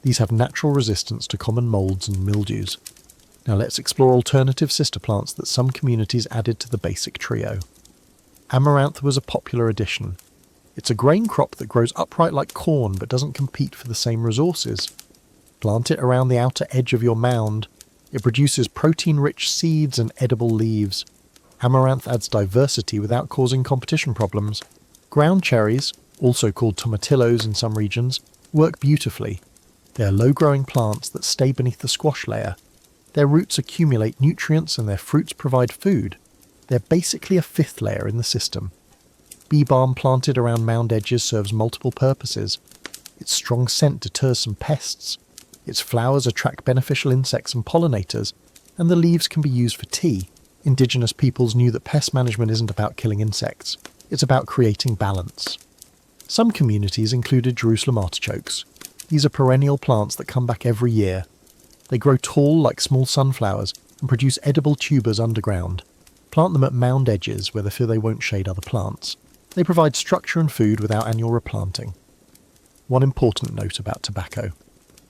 These have natural resistance to common moulds and mildews. Now let's explore alternative sister plants that some communities added to the basic trio. Amaranth was a popular addition. It's a grain crop that grows upright like corn but doesn't compete for the same resources. Plant it around the outer edge of your mound. It produces protein-rich seeds and edible leaves. Amaranth adds diversity without causing competition problems. Ground cherries, also called tomatillos in some regions, work beautifully. They are low-growing plants that stay beneath the squash layer. Their roots accumulate nutrients and their fruits provide food. They're basically a fifth layer in the system. Bee balm planted around mound edges serves multiple purposes. Its strong scent deters some pests. Its flowers attract beneficial insects and pollinators, and the leaves can be used for tea. Indigenous peoples knew that pest management isn't about killing insects. It's about creating balance. Some communities included Jerusalem artichokes. These are perennial plants that come back every year. They grow tall like small sunflowers and produce edible tubers underground. Plant them at mound edges where they feel they won't shade other plants. They provide structure and food without annual replanting. One important note about tobacco.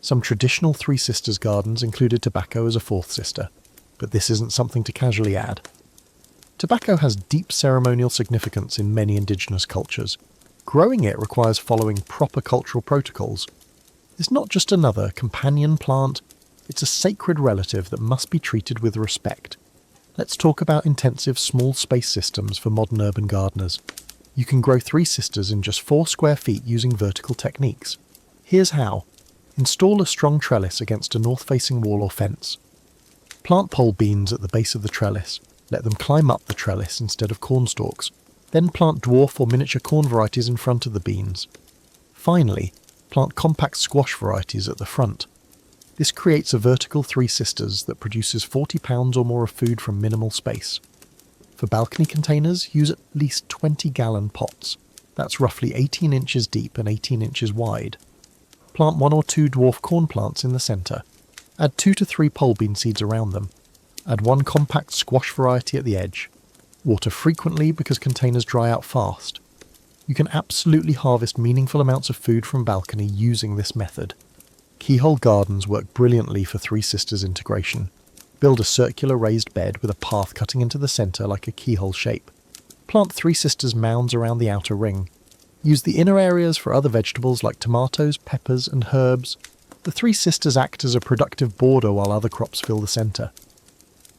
Some traditional Three Sisters gardens included tobacco as a fourth sister, but this isn't something to casually add. Tobacco has deep ceremonial significance in many indigenous cultures. Growing it requires following proper cultural protocols. It's not just another companion plant, it's a sacred relative that must be treated with respect. Let's talk about intensive small space systems for modern urban gardeners. You can grow Three Sisters in just 4 square feet using vertical techniques. Here's how. Install a strong trellis against a north-facing wall or fence. Plant pole beans at the base of the trellis. Let them climb up the trellis instead of cornstalks. Then plant dwarf or miniature corn varieties in front of the beans. Finally, plant compact squash varieties at the front. This creates a vertical Three Sisters that produces 40 pounds or more of food from minimal space. For balcony containers, use at least 20-gallon pots. That's roughly 18 inches deep and 18 inches wide. Plant 1 or 2 dwarf corn plants in the centre. Add 2 to 3 pole bean seeds around them. Add 1 compact squash variety at the edge. Water frequently because containers dry out fast. You can absolutely harvest meaningful amounts of food from balcony using this method. Keyhole gardens work brilliantly for Three Sisters integration. Build a circular raised bed with a path cutting into the centre like a keyhole shape. Plant Three Sisters mounds around the outer ring. Use the inner areas for other vegetables like tomatoes, peppers and herbs. The Three Sisters act as a productive border while other crops fill the centre.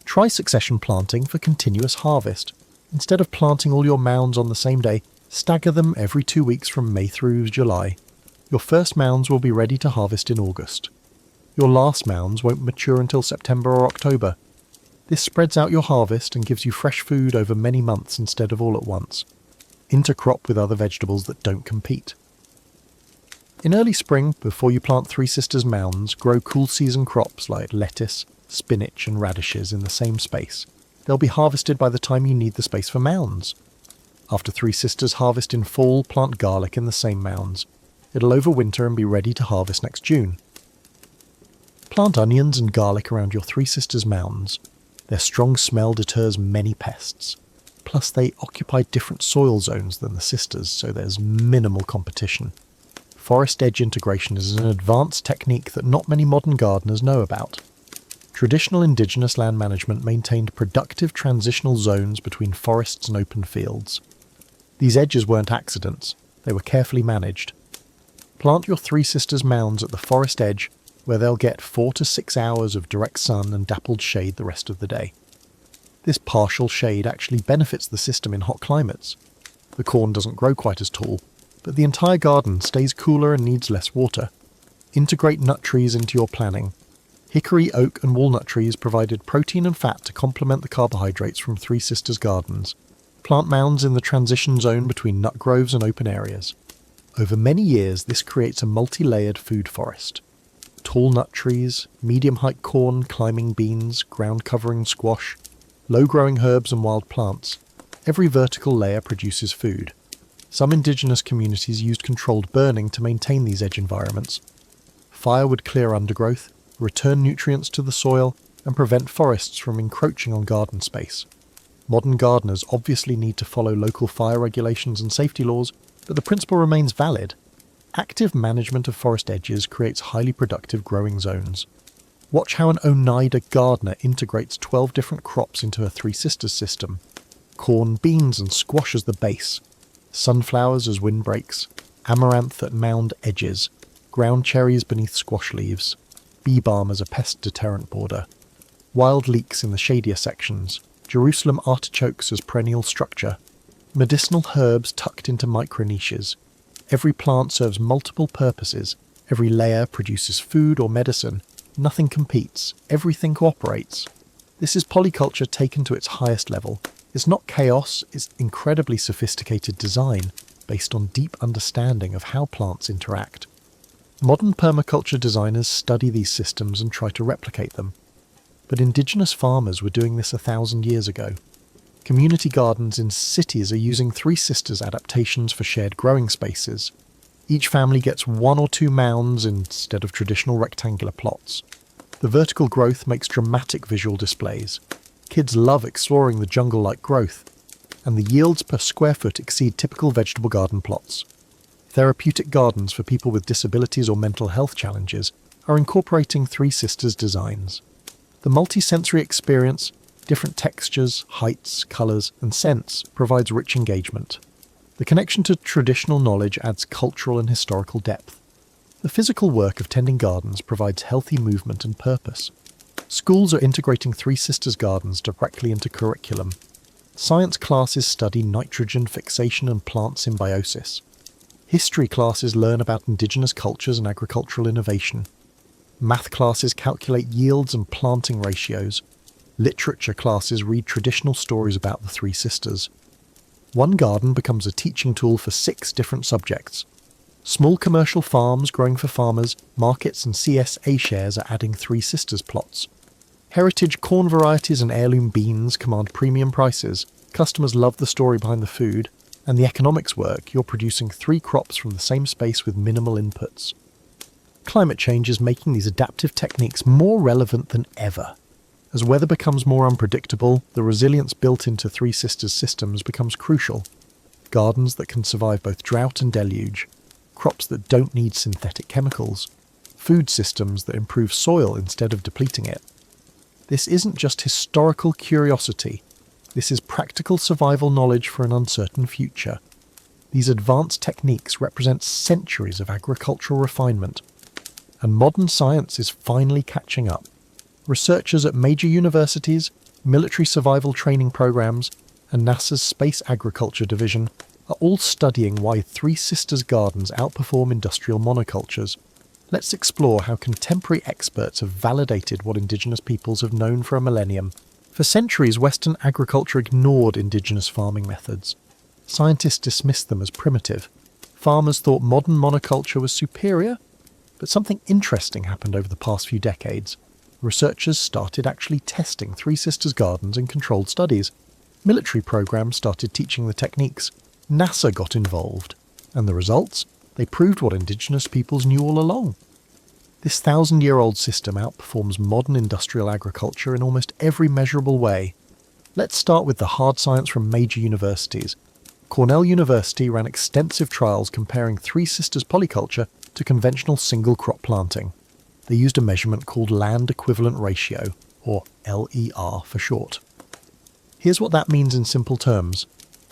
Try succession planting for continuous harvest. Instead of planting all your mounds on the same day, stagger them every 2 weeks from May through July. Your first mounds will be ready to harvest in August. Your last mounds won't mature until September or October. This spreads out your harvest and gives you fresh food over many months instead of all at once. Intercrop with other vegetables that don't compete. In early spring, before you plant Three Sisters mounds, grow cool season crops like lettuce, spinach and radishes in the same space. They'll be harvested by the time you need the space for mounds. After Three Sisters harvest in fall, plant garlic in the same mounds. It'll overwinter and be ready to harvest next June. Plant onions and garlic around your Three Sisters mounds. Their strong smell deters many pests. Plus they occupy different soil zones than the sisters, so there's minimal competition. Forest edge integration is an advanced technique that not many modern gardeners know about. Traditional indigenous land management maintained productive transitional zones between forests and open fields. These edges weren't accidents, they were carefully managed. Plant your Three Sisters mounds at the forest edge, where they'll get 4 to 6 hours of direct sun and dappled shade the rest of the day. This partial shade actually benefits the system in hot climates. The corn doesn't grow quite as tall, but the entire garden stays cooler and needs less water. Integrate nut trees into your planning. Hickory, oak and walnut trees provided protein and fat to complement the carbohydrates from Three Sisters gardens. Plant mounds in the transition zone between nut groves and open areas. Over many years, this creates a multi-layered food forest. Tall nut trees, medium-height corn, climbing beans, ground-covering squash, low-growing herbs and wild plants. Every vertical layer produces food. Some indigenous communities used controlled burning to maintain these edge environments. Fire would clear undergrowth, return nutrients to the soil, and prevent forests from encroaching on garden space. Modern gardeners obviously need to follow local fire regulations and safety laws, but the principle remains valid. Active management of forest edges creates highly productive growing zones. Watch how an Oneida gardener integrates 12 different crops into her Three Sisters system. Corn, beans and squash as the base, sunflowers as windbreaks, amaranth at mound edges, ground cherries beneath squash leaves, bee balm as a pest deterrent border, wild leeks in the shadier sections, Jerusalem artichokes as perennial structure, medicinal herbs tucked into micro-niches. Every plant serves multiple purposes, every layer produces food or medicine, nothing competes, everything cooperates. This is polyculture taken to its highest level. It's not chaos, it's incredibly sophisticated design, based on deep understanding of how plants interact. Modern permaculture designers study these systems and try to replicate them. But indigenous farmers were doing this 1,000 years ago. Community gardens in cities are using Three Sisters adaptations for shared growing spaces. Each family gets 1 or 2 mounds instead of traditional rectangular plots. The vertical growth makes dramatic visual displays. Kids love exploring the jungle-like growth, and the yields per square foot exceed typical vegetable garden plots. Therapeutic gardens for people with disabilities or mental health challenges are incorporating Three Sisters designs. The multi-sensory experience, different textures, heights, colours and scents provides rich engagement. The connection to traditional knowledge adds cultural and historical depth. The physical work of tending gardens provides healthy movement and purpose. Schools are integrating Three Sisters Gardens directly into curriculum. Science classes study nitrogen fixation and plant symbiosis. History classes learn about indigenous cultures and agricultural innovation. Math classes calculate yields and planting ratios. Literature classes read traditional stories about the Three Sisters. One garden becomes a teaching tool for 6 different subjects. Small commercial farms growing for farmers, markets and CSA shares are adding Three Sisters plots. Heritage corn varieties and heirloom beans command premium prices. Customers love the story behind the food, and the economics work. You're producing 3 crops from the same space with minimal inputs. Climate change is making these adaptive techniques more relevant than ever. As weather becomes more unpredictable, the resilience built into Three Sisters systems becomes crucial. Gardens that can survive both drought and deluge, crops that don't need synthetic chemicals, food systems that improve soil instead of depleting it. This isn't just historical curiosity, this is practical survival knowledge for an uncertain future. These advanced techniques represent centuries of agricultural refinement, and modern science is finally catching up. Researchers at major universities, military survival training programs, and NASA's Space Agriculture Division are all studying why Three Sisters Gardens outperform industrial monocultures. Let's explore how contemporary experts have validated what indigenous peoples have known for a millennium. For centuries, Western agriculture ignored indigenous farming methods. Scientists dismissed them as primitive. Farmers thought modern monoculture was superior, but something interesting happened over the past few decades. Researchers started actually testing Three Sisters Gardens in controlled studies. Military programs started teaching the techniques. NASA got involved. And the results? They proved what indigenous peoples knew all along. This 1,000-year-old system outperforms modern industrial agriculture in almost every measurable way. Let's start with the hard science from major universities. Cornell University ran extensive trials comparing Three Sisters polyculture to conventional single-crop planting. They used a measurement called land equivalent ratio, or LER for short. Here's what that means in simple terms.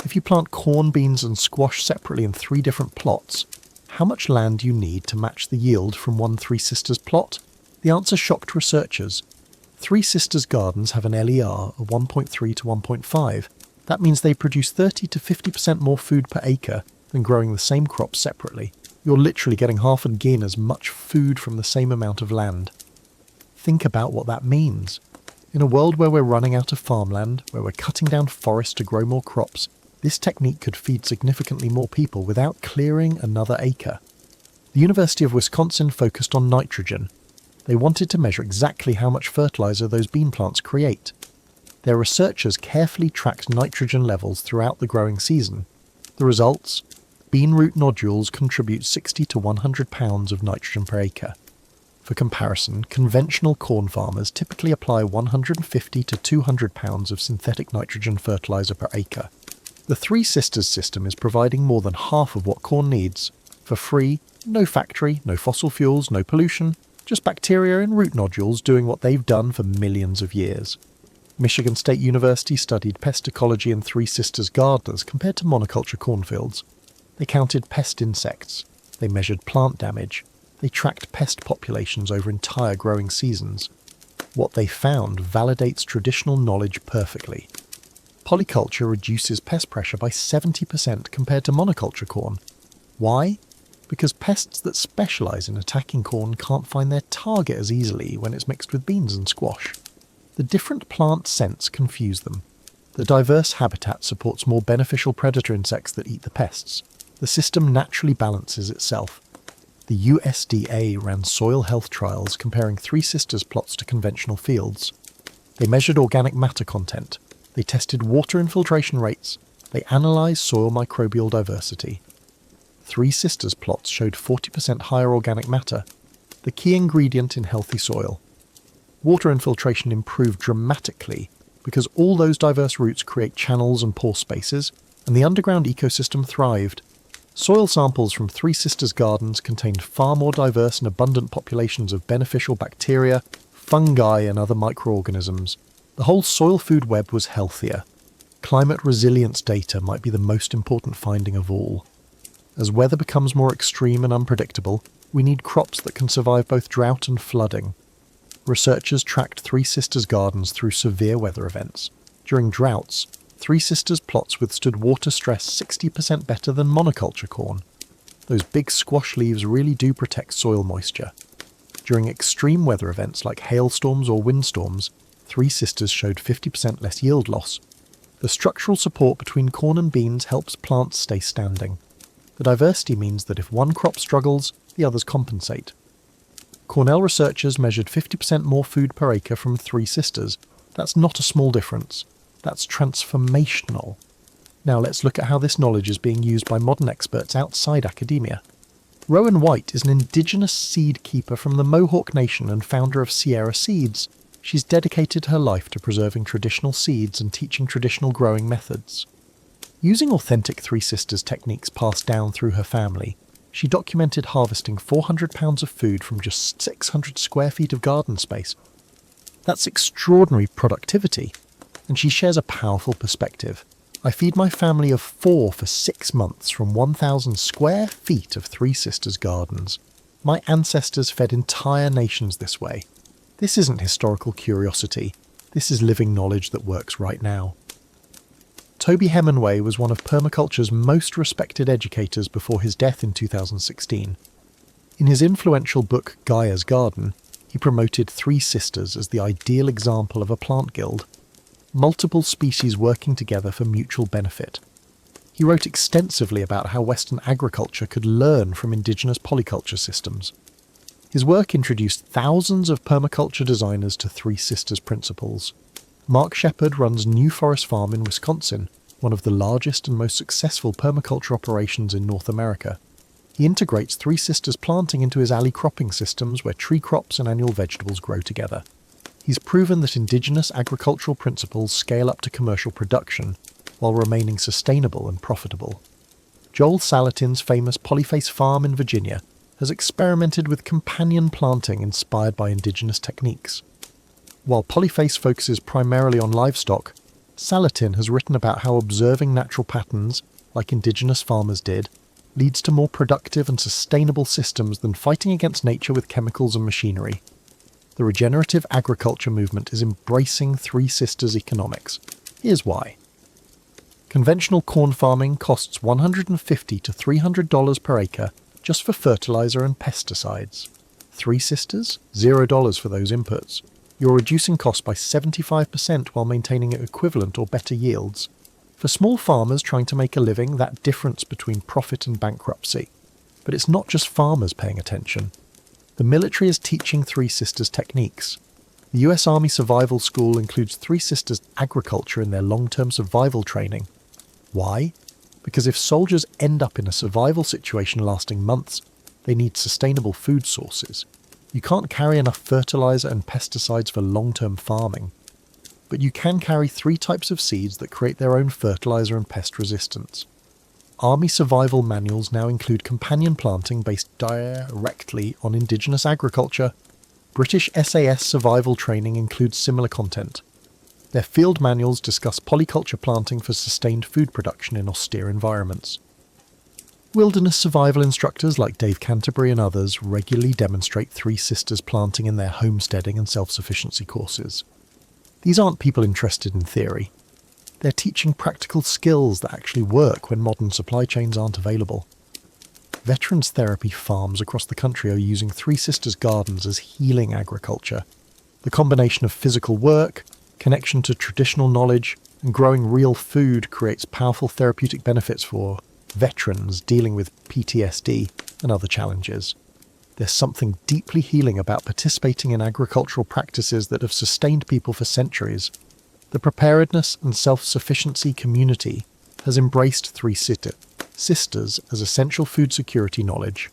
If you plant corn, beans and squash separately in 3 different plots, how much land do you need to match the yield from one Three Sisters plot? The answer shocked researchers. Three Sisters Gardens have an LER of 1.3 to 1.5. That means they produce 30 to 50% more food per acre than growing the same crop separately. You're literally getting half again as much food from the same amount of land. Think about what that means. In a world where we're running out of farmland, where we're cutting down forests to grow more crops, this technique could feed significantly more people without clearing another acre. The University of Wisconsin focused on nitrogen. They wanted to measure exactly how much fertilizer those bean plants create. Their researchers carefully tracked nitrogen levels throughout the growing season. The results? Bean root nodules contribute 60 to 100 pounds of nitrogen per acre. For comparison, conventional corn farmers typically apply 150 to 200 pounds of synthetic nitrogen fertilizer per acre. The Three Sisters system is providing more than half of what corn needs, for free, no factory, no fossil fuels, no pollution, just bacteria in root nodules doing what they've done for millions of years. Michigan State University studied pest ecology in Three Sisters Gardens compared to monoculture cornfields. They counted pest insects, they measured plant damage, they tracked pest populations over entire growing seasons. What they found validates traditional knowledge perfectly. Polyculture reduces pest pressure by 70% compared to monoculture corn. Why? Because pests that specialise in attacking corn can't find their target as easily when it's mixed with beans and squash. The different plant scents confuse them. The diverse habitat supports more beneficial predator insects that eat the pests. The system naturally balances itself. The USDA ran soil health trials comparing Three Sisters plots to conventional fields. They measured organic matter content. They tested water infiltration rates. They analysed soil microbial diversity. Three Sisters plots showed 40% higher organic matter, the key ingredient in healthy soil. Water infiltration improved dramatically because all those diverse roots create channels and pore spaces, and the underground ecosystem thrived. Soil samples from Three Sisters Gardens contained far more diverse and abundant populations of beneficial bacteria, fungi and other microorganisms. The whole soil food web was healthier. Climate resilience data might be the most important finding of all. As weather becomes more extreme and unpredictable, we need crops that can survive both drought and flooding. Researchers tracked Three Sisters Gardens through severe weather events. During droughts, Three Sisters plots withstood water stress 60% better than monoculture corn. Those big squash leaves really do protect soil moisture. During extreme weather events like hailstorms or windstorms, Three Sisters showed 50% less yield loss. The structural support between corn and beans helps plants stay standing. The diversity means that if one crop struggles, the others compensate. Cornell researchers measured 50% more food per acre from Three Sisters. That's not a small difference. That's transformational. Now let's look at how this knowledge is being used by modern experts outside academia. Rowan White is an indigenous seed keeper from the Mohawk Nation and founder of Sierra Seeds. She's dedicated her life to preserving traditional seeds and teaching traditional growing methods. Using authentic Three Sisters techniques passed down through her family, she documented harvesting 400 pounds of food from just 600 square feet of garden space. That's extraordinary productivity, and she shares a powerful perspective. I feed my family of 4 for 6 months from 1,000 square feet of Three Sisters Gardens. My ancestors fed entire nations this way. This isn't historical curiosity. This is living knowledge that works right now. Toby Hemenway was one of permaculture's most respected educators before his death in 2016. In his influential book Gaia's Garden, he promoted Three Sisters as the ideal example of a plant guild, multiple species working together for mutual benefit. He wrote extensively about how Western agriculture could learn from indigenous polyculture systems. His work introduced thousands of permaculture designers to Three Sisters principles. Mark Shepard runs New Forest Farm in Wisconsin, one of the largest and most successful permaculture operations in North America. He integrates Three Sisters planting into his alley cropping systems where tree crops and annual vegetables grow together. He's proven that indigenous agricultural principles scale up to commercial production while remaining sustainable and profitable. Joel Salatin's famous Polyface Farm in Virginia has experimented with companion planting inspired by indigenous techniques. While Polyface focuses primarily on livestock, Salatin has written about how observing natural patterns, like indigenous farmers did, leads to more productive and sustainable systems than fighting against nature with chemicals and machinery. The regenerative agriculture movement is embracing Three Sisters economics. Here's why. Conventional corn farming costs $150 to $300 per acre just for fertilizer and pesticides. Three Sisters? $0 for those inputs. You're reducing costs by 75% while maintaining equivalent or better yields. For small farmers trying to make a living, that difference between profit and bankruptcy. But it's not just farmers paying attention. The military is teaching Three Sisters techniques. The US Army Survival School includes Three Sisters agriculture in their long-term survival training. Why? Because if soldiers end up in a survival situation lasting months, they need sustainable food sources. You can't carry enough fertilizer and pesticides for long-term farming, but you can carry 3 types of seeds that create their own fertilizer and pest resistance. Army survival manuals now include companion planting based directly on indigenous agriculture. British SAS survival training includes similar content. Their field manuals discuss polyculture planting for sustained food production in austere environments. Wilderness survival instructors like Dave Canterbury and others regularly demonstrate Three Sisters planting in their homesteading and self-sufficiency courses. These aren't people interested in theory. They're teaching practical skills that actually work when modern supply chains aren't available. Veterans therapy farms across the country are using Three Sisters Gardens as healing agriculture. The combination of physical work, connection to traditional knowledge, and growing real food creates powerful therapeutic benefits for veterans dealing with PTSD and other challenges. There's something deeply healing about participating in agricultural practices that have sustained people for centuries. The preparedness and self-sufficiency community has embraced Three Sisters as essential food security knowledge.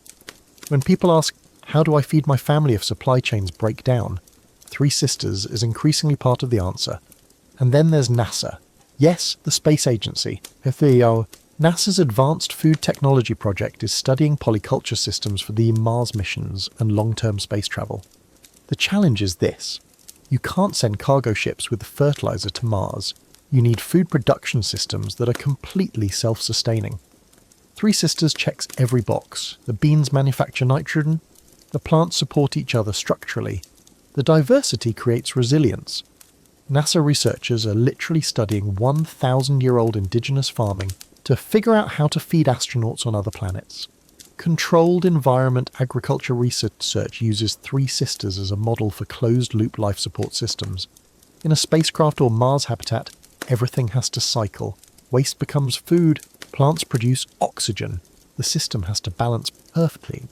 When people ask, how do I feed my family if supply chains break down? Three Sisters is increasingly part of the answer. And then there's NASA. Yes, the space agency. NASA's Advanced Food Technology Project is studying polyculture systems for the Mars missions and long-term space travel. The challenge is this. You can't send cargo ships with the fertilizer to Mars. You need food production systems that are completely self-sustaining. Three Sisters checks every box. The beans manufacture nitrogen. The plants support each other structurally. The diversity creates resilience. NASA researchers are literally studying 1,000-year-old indigenous farming to figure out how to feed astronauts on other planets. Controlled environment agriculture research uses Three Sisters as a model for closed-loop life support systems. In a spacecraft or Mars habitat, everything has to cycle. Waste becomes food, plants produce oxygen. The system has to balance perfectly.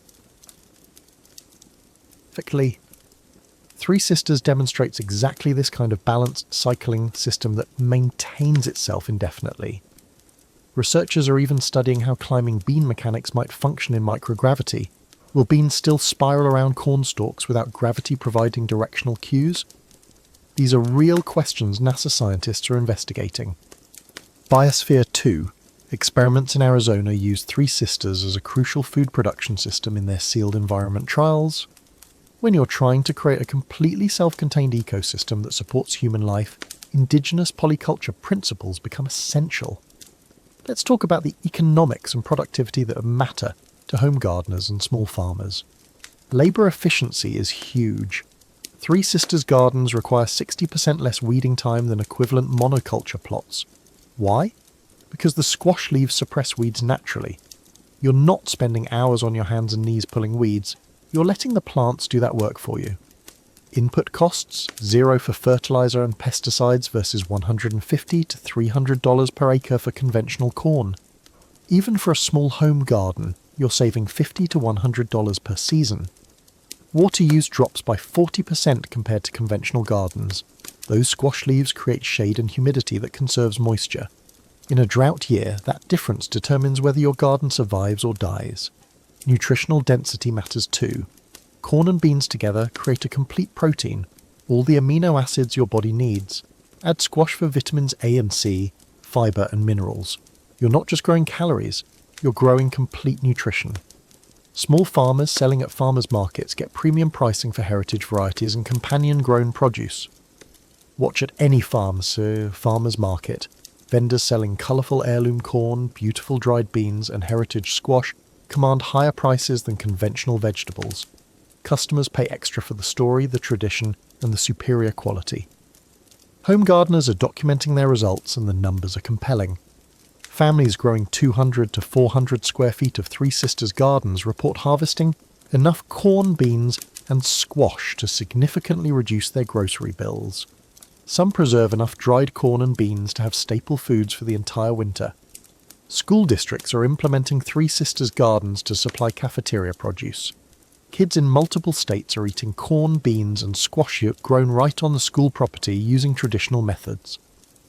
Three Sisters demonstrates exactly this kind of balanced cycling system that maintains itself indefinitely. Researchers are even studying how climbing bean mechanics might function in microgravity. Will beans still spiral around corn stalks without gravity providing directional cues? These are real questions NASA scientists are investigating. Biosphere 2. Experiments in Arizona use Three Sisters as a crucial food production system in their sealed environment trials. When you're trying to create a completely self-contained ecosystem that supports human life, indigenous polyculture principles become essential. Let's talk about the economics and productivity that matter to home gardeners and small farmers. Labour efficiency is huge. Three Sisters Gardens require 60% less weeding time than equivalent monoculture plots. Why? Because the squash leaves suppress weeds naturally. You're not spending hours on your hands and knees pulling weeds. You're letting the plants do that work for you. Input costs, $0 for fertilizer and pesticides versus $150 to $300 per acre for conventional corn. Even for a small home garden, you're saving $50 to $100 per season. Water use drops by 40% compared to conventional gardens. Those squash leaves create shade and humidity that conserves moisture. In a drought year, that difference determines whether your garden survives or dies. Nutritional density matters too. Corn and beans together create a complete protein, all the amino acids your body needs. Add squash for vitamins A and C, fibre and minerals. You're not just growing calories, you're growing complete nutrition. Small farmers selling at farmers markets get premium pricing for heritage varieties and companion-grown produce. Watch at any farmers market. Vendors selling colourful heirloom corn, beautiful dried beans and heritage squash command higher prices than conventional vegetables. Customers pay extra for the story, the tradition, and the superior quality. Home gardeners are documenting their results and the numbers are compelling. Families growing 200 to 400 square feet of Three Sisters Gardens report harvesting enough corn, beans, and squash to significantly reduce their grocery bills. Some preserve enough dried corn and beans to have staple foods for the entire winter. School districts are implementing Three Sisters Gardens to supply cafeteria produce. Kids in multiple states are eating corn, beans and squash grown right on the school property using traditional methods.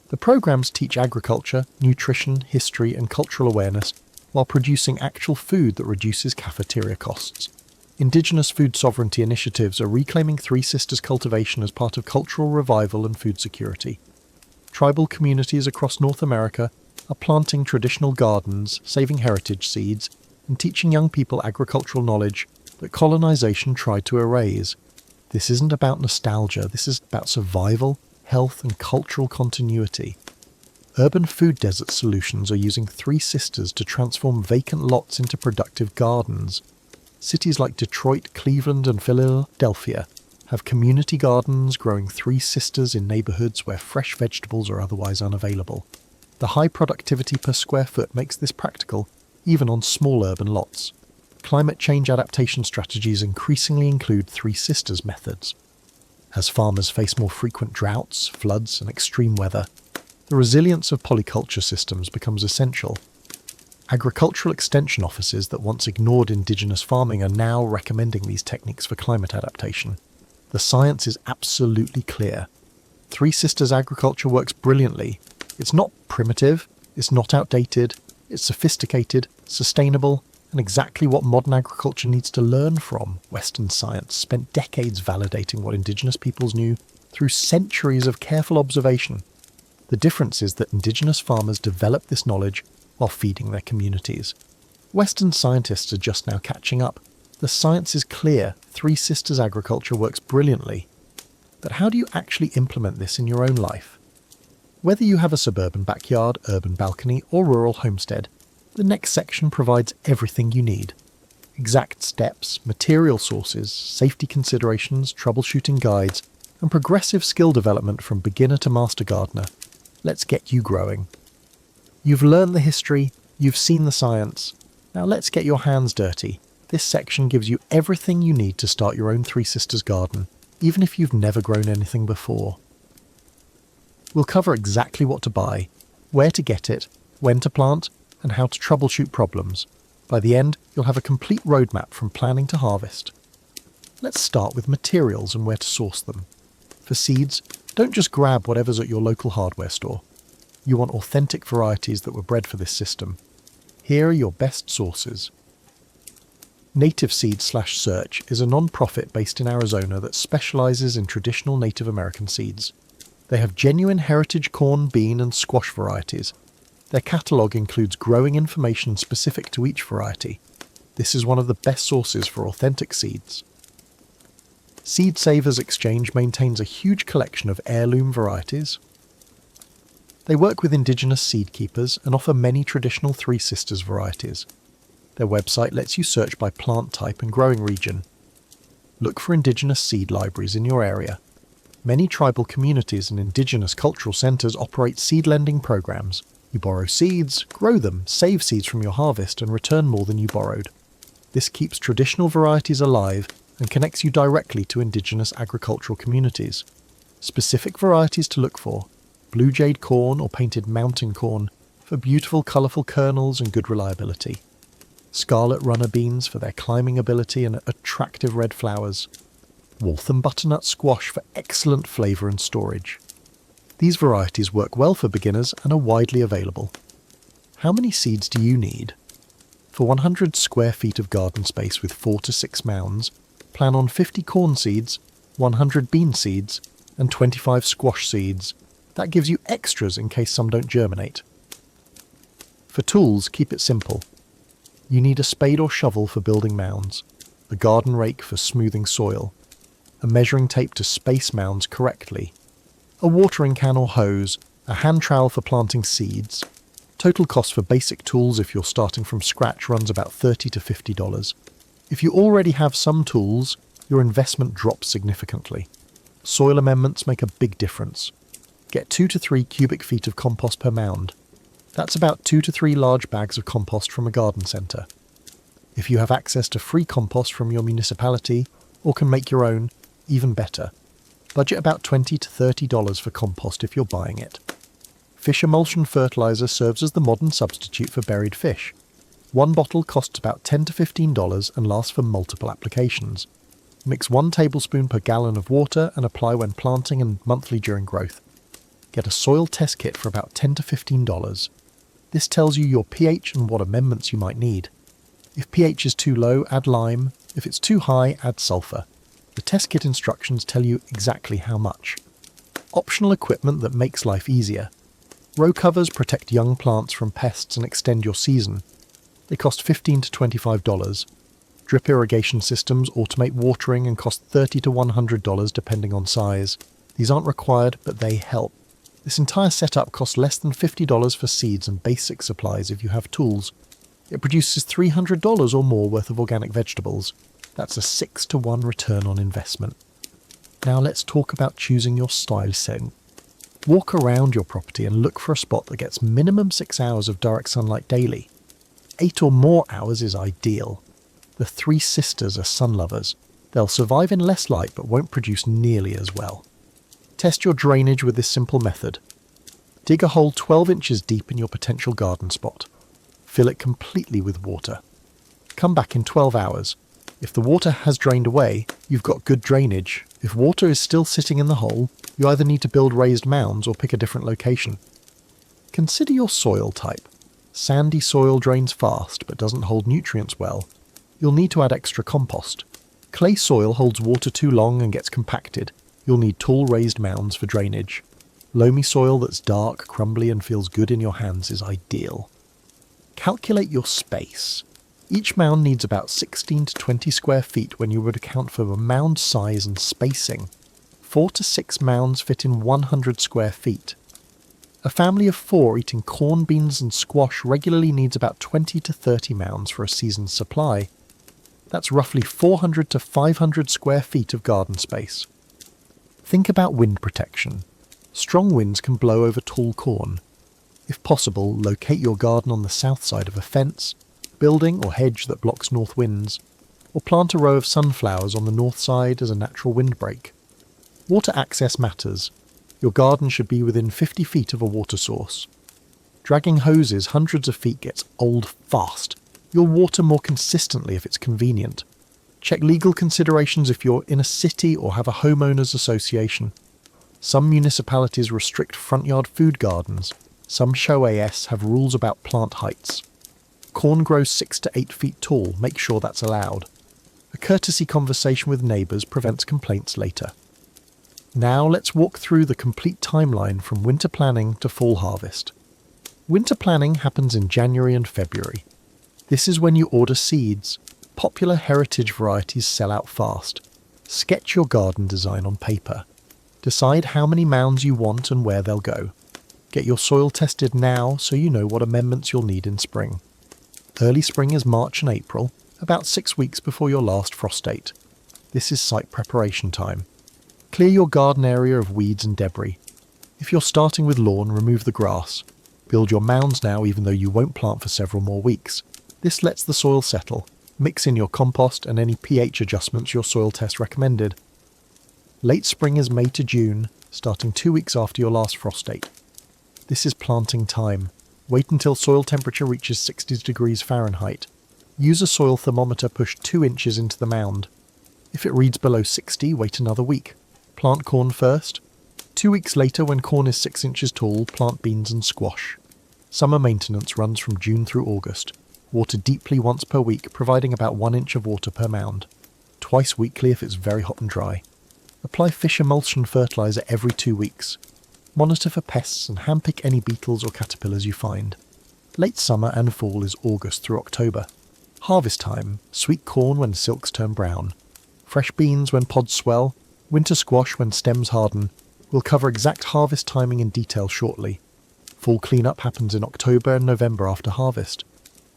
The programs teach agriculture, nutrition, history and cultural awareness while producing actual food that reduces cafeteria costs. Indigenous food sovereignty initiatives are reclaiming Three Sisters cultivation as part of cultural revival and food security. Tribal communities across North America are planting traditional gardens, saving heritage seeds, and teaching young people agricultural knowledge that colonization tried to erase. This isn't about nostalgia, this is about survival, health, and cultural continuity. Urban food desert solutions are using Three Sisters to transform vacant lots into productive gardens. Cities like Detroit, Cleveland, and Philadelphia have community gardens growing Three Sisters in neighborhoods where fresh vegetables are otherwise unavailable. The high productivity per square foot makes this practical, even on small urban lots. Climate change adaptation strategies increasingly include Three Sisters methods. As farmers face more frequent droughts, floods, and extreme weather, the resilience of polyculture systems becomes essential. Agricultural extension offices that once ignored indigenous farming are now recommending these techniques for climate adaptation. The science is absolutely clear. Three Sisters agriculture works brilliantly. It's not primitive, it's not outdated, it's sophisticated, sustainable, and exactly what modern agriculture needs to learn from. Western science spent decades validating what indigenous peoples knew through centuries of careful observation. The difference is that indigenous farmers developed this knowledge while feeding their communities. Western scientists are just now catching up. The science is clear, Three Sisters agriculture works brilliantly. But how do you actually implement this in your own life? Whether you have a suburban backyard, urban balcony, or rural homestead, the next section provides everything you need. Exact steps, material sources, safety considerations, troubleshooting guides, and progressive skill development from beginner to master gardener. Let's get you growing. You've learned the history, you've seen the science. Now let's get your hands dirty. This section gives you everything you need to start your own Three Sisters garden, even if you've never grown anything before. We'll cover exactly what to buy, where to get it, when to plant, and how to troubleshoot problems. By the end, you'll have a complete roadmap from planning to harvest. Let's start with materials and where to source them. For seeds, don't just grab whatever's at your local hardware store. You want authentic varieties that were bred for this system. Here are your best sources. Native Seed/Search is a non-profit based in Arizona that specializes in traditional Native American seeds. They have genuine heritage corn, bean, and squash varieties. Their catalog includes growing information specific to each variety. This is one of the best sources for authentic seeds. Seed Savers Exchange maintains a huge collection of heirloom varieties. They work with indigenous seed keepers and offer many traditional Three Sisters varieties. Their website lets you search by plant type and growing region. Look for indigenous seed libraries in your area. Many tribal communities and indigenous cultural centres operate seed lending programs. You borrow seeds, grow them, save seeds from your harvest, and return more than you borrowed. This keeps traditional varieties alive and connects you directly to indigenous agricultural communities. Specific varieties to look for: blue jade corn or painted mountain corn for beautiful colourful kernels and good reliability. Scarlet runner beans for their climbing ability and attractive red flowers. Waltham butternut squash for excellent flavour and storage. These varieties work well for beginners and are widely available. How many seeds do you need? For 100 square feet of garden space with 4 to 6 mounds, plan on 50 corn seeds, 100 bean seeds, and 25 squash seeds. That gives you extras in case some don't germinate. For tools, keep it simple. You need a spade or shovel for building mounds, a garden rake for smoothing soil, a measuring tape to space mounds correctly, a watering can or hose, a hand trowel for planting seeds. Total cost for basic tools if you're starting from scratch runs about $30 to $50. If you already have some tools, your investment drops significantly. Soil amendments make a big difference. Get 2 to 3 cubic feet of compost per mound. That's about 2 to 3 large bags of compost from a garden centre. If you have access to free compost from your municipality, or can make your own, even better. Budget about $20 to $30 for compost if you're buying it. Fish emulsion fertiliser serves as the modern substitute for buried fish. One bottle costs about $10 to $15 and lasts for multiple applications. Mix 1 tablespoon per gallon of water and apply when planting and monthly during growth. Get a soil test kit for about $10 to $15. This tells you your pH and what amendments you might need. If pH is too low, add lime. If it's too high, add sulfur. The test kit instructions tell you exactly how much. Optional equipment that makes life easier. Row covers protect young plants from pests and extend your season. They cost $15 to $25. Drip irrigation systems automate watering and cost $30 to $100 depending on size. These aren't required, but they help. This entire setup costs less than $50 for seeds and basic supplies if you have tools. It produces $300 or more worth of organic vegetables. That's a 6 to 1 return on investment. Now let's talk about choosing your style setting. Walk around your property and look for a spot that gets minimum 6 hours of direct sunlight daily. 8 or more hours is ideal. The Three Sisters are sun lovers. They'll survive in less light but won't produce nearly as well. Test your drainage with this simple method. Dig a hole 12 inches deep in your potential garden spot. Fill it completely with water. Come back in 12 hours. If the water has drained away, you've got good drainage. If water is still sitting in the hole, you either need to build raised mounds or pick a different location. Consider your soil type. Sandy soil drains fast but doesn't hold nutrients well. You'll need to add extra compost. Clay soil holds water too long and gets compacted. You'll need tall raised mounds for drainage. Loamy soil that's dark, crumbly and feels good in your hands is ideal. Calculate your space. Each mound needs about 16 to 20 square feet when you would account for the mound size and spacing. 4 to 6 mounds fit in 100 square feet. A family of 4 eating corn, beans and squash regularly needs about 20 to 30 mounds for a season's supply. That's roughly 400 to 500 square feet of garden space. Think about wind protection. Strong winds can blow over tall corn. If possible, locate your garden on the south side of a fence, building or hedge that blocks north winds, or plant a row of sunflowers on the north side as a natural windbreak. Water access matters. Your garden should be within 50 feet of a water source. Dragging hoses hundreds of feet gets old fast. You'll water more consistently if it's convenient. Check legal considerations if you're in a city or have a homeowners association. Some municipalities restrict front yard food gardens. Some show AS have rules about plant heights. Corn grows 6 to 8 feet tall, make sure that's allowed. A courtesy conversation with neighbours prevents complaints later. Now let's walk through the complete timeline from winter planning to fall harvest. Winter planning happens in January and February. This is when you order seeds. Popular heritage varieties sell out fast. Sketch your garden design on paper. Decide how many mounds you want and where they'll go. Get your soil tested now so you know what amendments you'll need in spring. Early spring is March and April, about 6 weeks before your last frost date. This is site preparation time. Clear your garden area of weeds and debris. If you're starting with lawn, remove the grass. Build your mounds now even though you won't plant for several more weeks. This lets the soil settle. Mix in your compost and any pH adjustments your soil test recommended. Late spring is May to June, starting 2 weeks after your last frost date. This is planting time. Wait until soil temperature reaches 60 degrees Fahrenheit. Use a soil thermometer pushed 2 inches into the mound. If it reads below 60, wait another week. Plant corn first. 2 weeks later, when corn is 6 inches tall, plant beans and squash. Summer maintenance runs from June through August. Water deeply once per week, providing about 1 inch of water per mound. Twice weekly if it's very hot and dry. Apply fish emulsion fertilizer every 2 weeks. Monitor for pests and handpick any beetles or caterpillars you find. Late summer and fall is August through October. Harvest time, sweet corn when silks turn brown. Fresh beans when pods swell. Winter squash when stems harden. We'll cover exact harvest timing in detail shortly. Fall cleanup happens in October and November after harvest.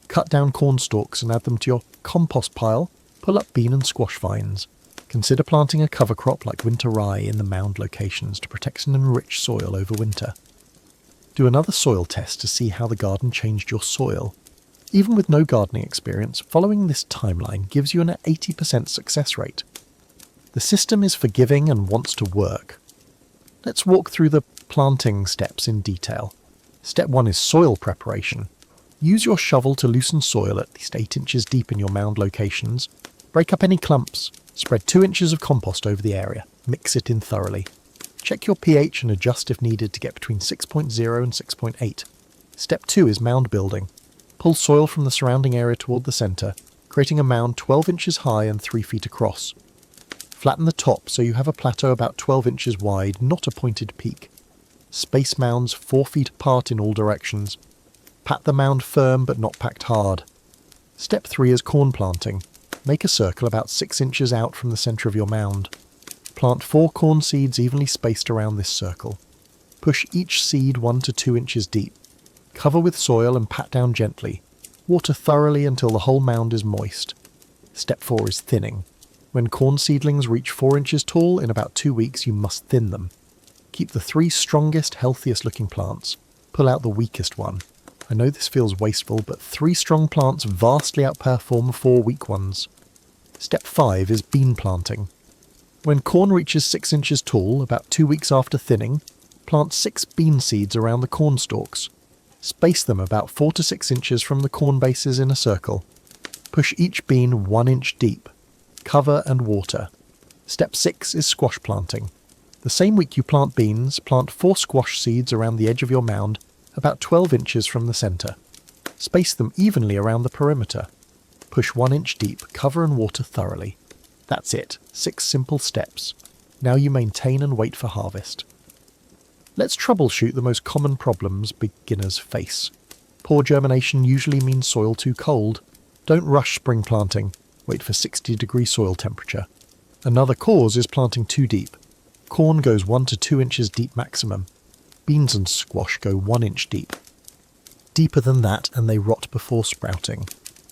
Cut down corn stalks and add them to your compost pile. Pull up bean and squash vines. Consider planting a cover crop like winter rye in the mound locations to protect and enrich soil over winter. Do another soil test to see how the garden changed your soil. Even with no gardening experience, following this timeline gives you an 80% success rate. The system is forgiving and wants to work. Let's walk through the planting steps in detail. Step 1 is soil preparation. Use your shovel to loosen soil at least 8 inches deep in your mound locations. Break up any clumps. Spread 2 inches of compost over the area. Mix it in thoroughly. Check your pH and adjust if needed to get between 6.0 and 6.8. Step 2 is mound building. Pull soil from the surrounding area toward the centre. creating a mound 12 inches high and 3 feet across. Flatten the top so you have a plateau about 12 inches wide, not a pointed peak. Space mounds 4 feet apart in all directions. Pat the mound firm but not packed hard. Step 3 is corn planting. Make a circle about 6 inches out from the centre of your mound. Plant 4 corn seeds evenly spaced around this circle. Push each seed 1 to 2 inches deep. Cover with soil and pat down gently. Water thoroughly until the whole mound is moist. Step 4 is thinning. When corn seedlings reach 4 inches tall, in about 2 weeks you must thin them. Keep the 3 strongest, healthiest looking plants. Pull out the weakest one. I know this feels wasteful, but 3 strong plants vastly outperform 4 weak ones. Step 5 is bean planting. When corn reaches 6 inches tall, about 2 weeks after thinning, plant 6 bean seeds around the corn stalks. Space them about 4 to 6 inches from the corn bases in a circle. Push each bean 1 inch deep. Cover and water. Step 6 is squash planting. The same week you plant beans, plant 4 squash seeds around the edge of your mound, about 12 inches from the centre. Space them evenly around the perimeter. Push 1 inch deep, cover and water thoroughly. That's it, 6 simple steps. Now you maintain and wait for harvest. Let's troubleshoot the most common problems beginners face. Poor germination usually means soil too cold. Don't rush spring planting. Wait for 60-degree soil temperature. Another cause is planting too deep. Corn goes 1 to 2 inches deep maximum. Beans and squash go 1 inch deep. Deeper than that and they rot before sprouting.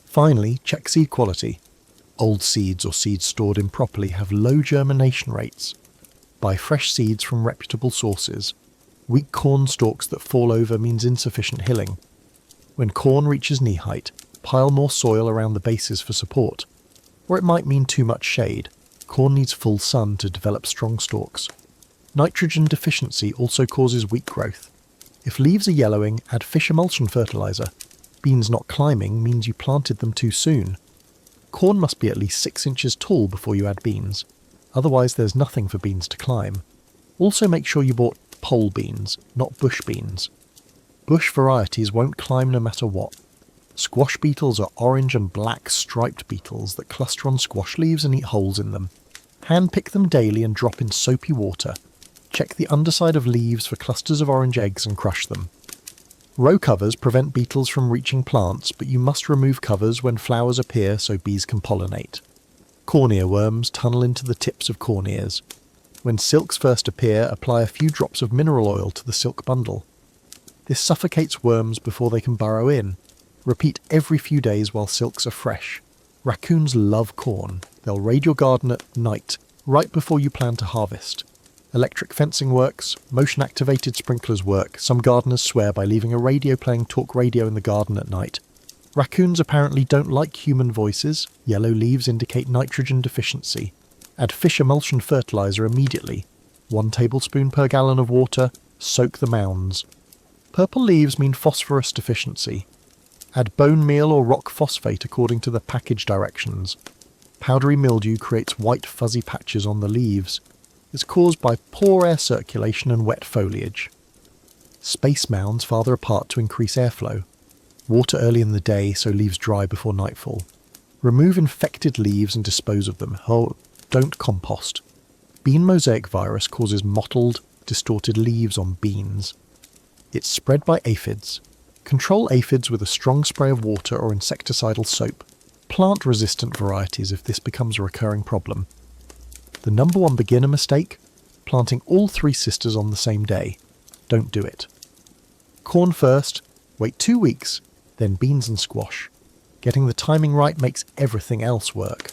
Finally, check seed quality. Old seeds or seeds stored improperly have low germination rates. Buy fresh seeds from reputable sources. Weak corn stalks that fall over means insufficient hilling. When corn reaches knee height, pile more soil around the bases for support. Or it might mean too much shade. Corn needs full sun to develop strong stalks. Nitrogen deficiency also causes weak growth. If leaves are yellowing, add fish emulsion fertilizer. Beans not climbing means you planted them too soon. Corn must be at least 6 inches tall before you add beans. Otherwise there's nothing for beans to climb. Also make sure you bought pole beans, not bush beans. Bush varieties won't climb no matter what. Squash beetles are orange and black striped beetles that cluster on squash leaves and eat holes in them. Hand pick them daily and drop in soapy water. Check the underside of leaves for clusters of orange eggs and crush them. Row covers prevent beetles from reaching plants, but you must remove covers when flowers appear so bees can pollinate. Corn earworms tunnel into the tips of corn ears. When silks first appear, apply a few drops of mineral oil to the silk bundle. This suffocates worms before they can burrow in. Repeat every few days while silks are fresh. Raccoons love corn. They'll raid your garden at night, right before you plan to harvest. Electric fencing works, motion-activated sprinklers work. Some gardeners swear by leaving a radio playing talk radio in the garden at night. Raccoons apparently don't like human voices. Yellow leaves indicate nitrogen deficiency. Add fish emulsion fertilizer immediately. 1 tablespoon per gallon of water. Soak the mounds. Purple leaves mean phosphorus deficiency. Add bone meal or rock phosphate according to the package directions. Powdery mildew creates white fuzzy patches on the leaves. It's caused by poor air circulation and wet foliage. Space mounds farther apart to increase airflow. Water early in the day so leaves dry before nightfall. Remove infected leaves and dispose of them. Oh, don't compost. Bean mosaic virus causes mottled, distorted leaves on beans. It's spread by aphids. Control aphids with a strong spray of water or insecticidal soap. Plant resistant varieties if this becomes a recurring problem. The number 1 beginner mistake? Planting all 3 sisters on the same day. Don't do it. Corn first, wait 2 weeks, then beans and squash. Getting the timing right makes everything else work.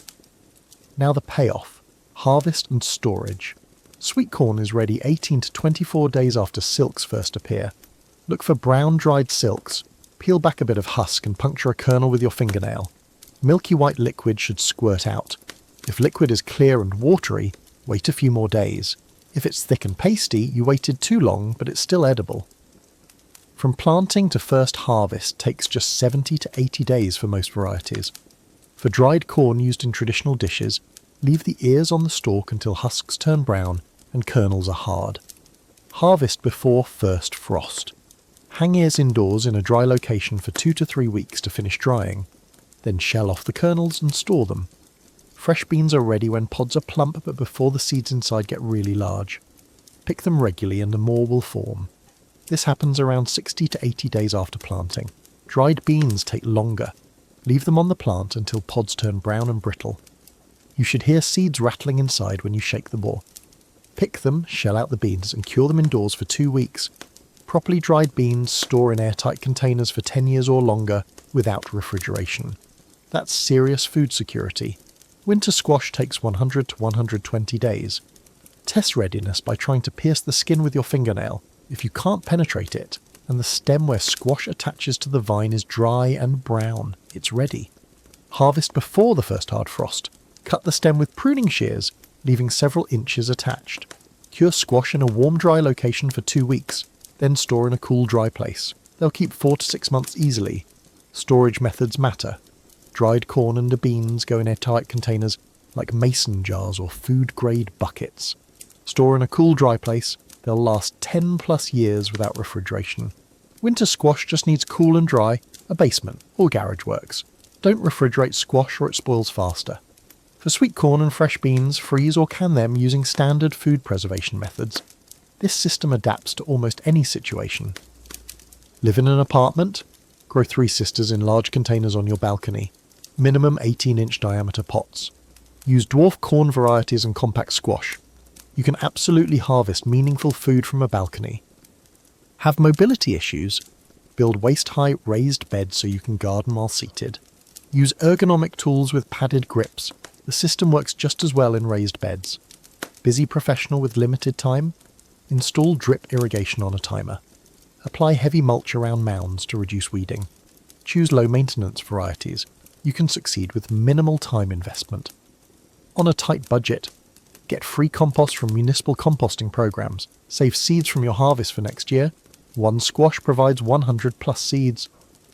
Now the payoff. Harvest and storage. Sweet corn is ready 18 to 24 days after silks first appear. Look for brown dried silks. Peel back a bit of husk and puncture a kernel with your fingernail. Milky white liquid should squirt out. If liquid is clear and watery, wait a few more days. If it's thick and pasty, you waited too long, but it's still edible. From planting to first harvest takes just 70 to 80 days for most varieties. For dried corn used in traditional dishes, leave the ears on the stalk until husks turn brown and kernels are hard. Harvest before first frost. Hang ears indoors in a dry location for 2 to 3 weeks to finish drying. Then shell off the kernels and store them. Fresh beans are ready when pods are plump but before the seeds inside get really large. Pick them regularly and more will form. This happens around 60 to 80 days after planting. Dried beans take longer. Leave them on the plant until pods turn brown and brittle. You should hear seeds rattling inside when you shake the bore. Pick them, shell out the beans and cure them indoors for 2 weeks. Properly dried beans store in airtight containers for 10 years or longer without refrigeration. That's serious food security. Winter squash takes 100 to 120 days. Test readiness by trying to pierce the skin with your fingernail. If you can't penetrate it, and the stem where squash attaches to the vine is dry and brown, it's ready. Harvest before the first hard frost. Cut the stem with pruning shears, leaving several inches attached. Cure squash in a warm, dry location for 2 weeks, then store in a cool, dry place. They'll keep 4 to 6 months easily. Storage methods matter. Dried corn and the beans go in airtight containers like mason jars or food-grade buckets. Store in a cool, dry place. They'll last 10 plus years without refrigeration. Winter squash just needs cool and dry, a basement, or garage works. Don't refrigerate squash or it spoils faster. For sweet corn and fresh beans, freeze or can them using standard food preservation methods. This system adapts to almost any situation. Live in an apartment? Grow Three Sisters in large containers on your balcony. Minimum 18-inch diameter pots. Use dwarf corn varieties and compact squash. You can absolutely harvest meaningful food from a balcony. Have mobility issues? Build waist-high raised beds so you can garden while seated. Use ergonomic tools with padded grips. The system works just as well in raised beds. Busy professional with limited time? Install drip irrigation on a timer. Apply heavy mulch around mounds to reduce weeding. Choose low-maintenance varieties. You can succeed with minimal time investment. On a tight budget, get free compost from municipal composting programs. Save seeds from your harvest for next year. One squash provides 100 plus seeds.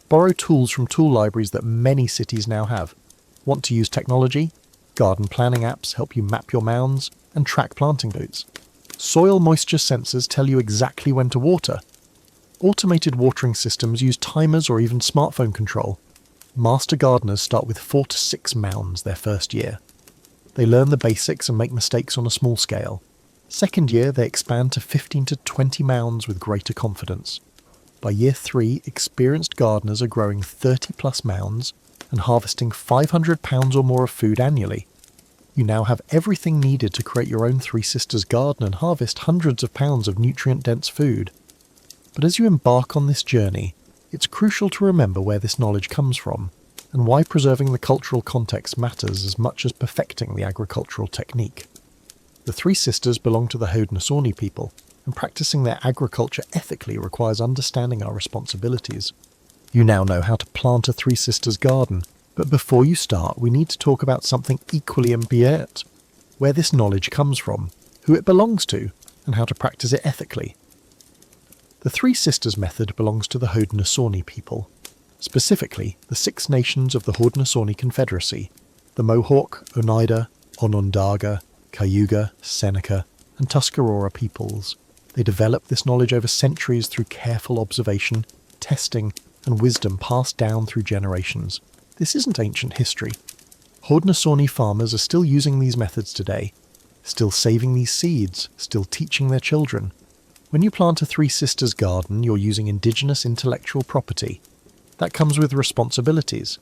Borrow tools from tool libraries that many cities now have. Want to use technology? Garden planning apps help you map your mounds and track planting boots. Soil moisture sensors tell you exactly when to water. Automated watering systems use timers or even smartphone control. Master gardeners start with 4 to 6 mounds their first year. They learn the basics and make mistakes on a small scale. Second year, they expand to 15 to 20 mounds with greater confidence. By year 3, experienced gardeners are growing 30 plus mounds and harvesting 500 pounds or more of food annually. You now have everything needed to create your own Three Sisters garden and harvest hundreds of pounds of nutrient-dense food. But as you embark on this journey, it's crucial to remember where this knowledge comes from and why preserving the cultural context matters as much as perfecting the agricultural technique. The Three Sisters belong to the Haudenosaunee people, and practicing their agriculture ethically requires understanding our responsibilities. You now know how to plant a Three Sisters garden, but before you start, we need to talk about something equally important: where this knowledge comes from, who it belongs to, and how to practice it ethically. The Three Sisters method belongs to the Haudenosaunee people, specifically the 6 nations of the Haudenosaunee Confederacy: the Mohawk, Oneida, Onondaga, Cayuga, Seneca, and Tuscarora peoples. They developed this knowledge over centuries through careful observation, testing, and wisdom passed down through generations. This isn't ancient history. Haudenosaunee farmers are still using these methods today, still saving these seeds, still teaching their children. When you plant a Three Sisters garden, you're using indigenous intellectual property. That comes with responsibilities.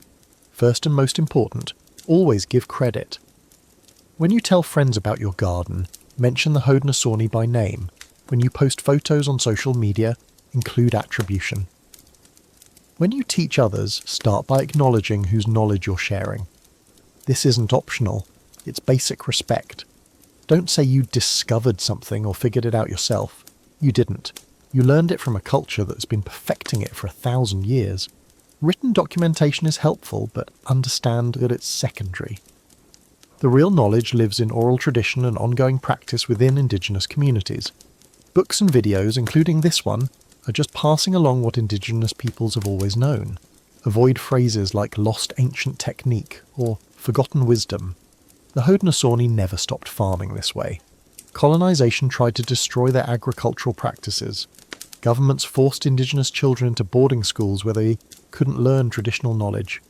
First and most important, always give credit. When you tell friends about your garden, mention the Haudenosaunee by name. When you post photos on social media, include attribution. When you teach others, start by acknowledging whose knowledge you're sharing. This isn't optional, it's basic respect. Don't say you discovered something or figured it out yourself. You didn't. You learned it from a culture that's been perfecting it for 1,000 years. Written documentation is helpful, but understand that it's secondary. The real knowledge lives in oral tradition and ongoing practice within indigenous communities. Books and videos, including this one, are just passing along what indigenous peoples have always known. Avoid phrases like lost ancient technique or forgotten wisdom. The Haudenosaunee never stopped farming this way. Colonization tried to destroy their agricultural practices. Governments forced indigenous children into boarding schools where they couldn't learn traditional knowledge.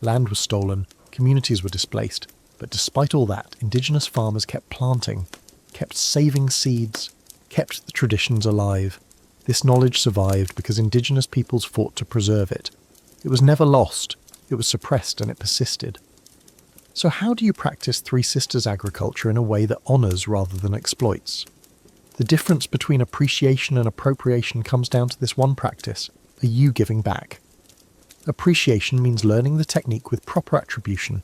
Land was stolen, communities were displaced, but despite all that, indigenous farmers kept planting, kept saving seeds, kept the traditions alive. This knowledge survived because indigenous peoples fought to preserve it. It was never lost, it was suppressed and it persisted. So how do you practice Three Sisters agriculture in a way that honours rather than exploits? The difference between appreciation and appropriation comes down to this one practice: are you giving back? Appreciation means learning the technique with proper attribution.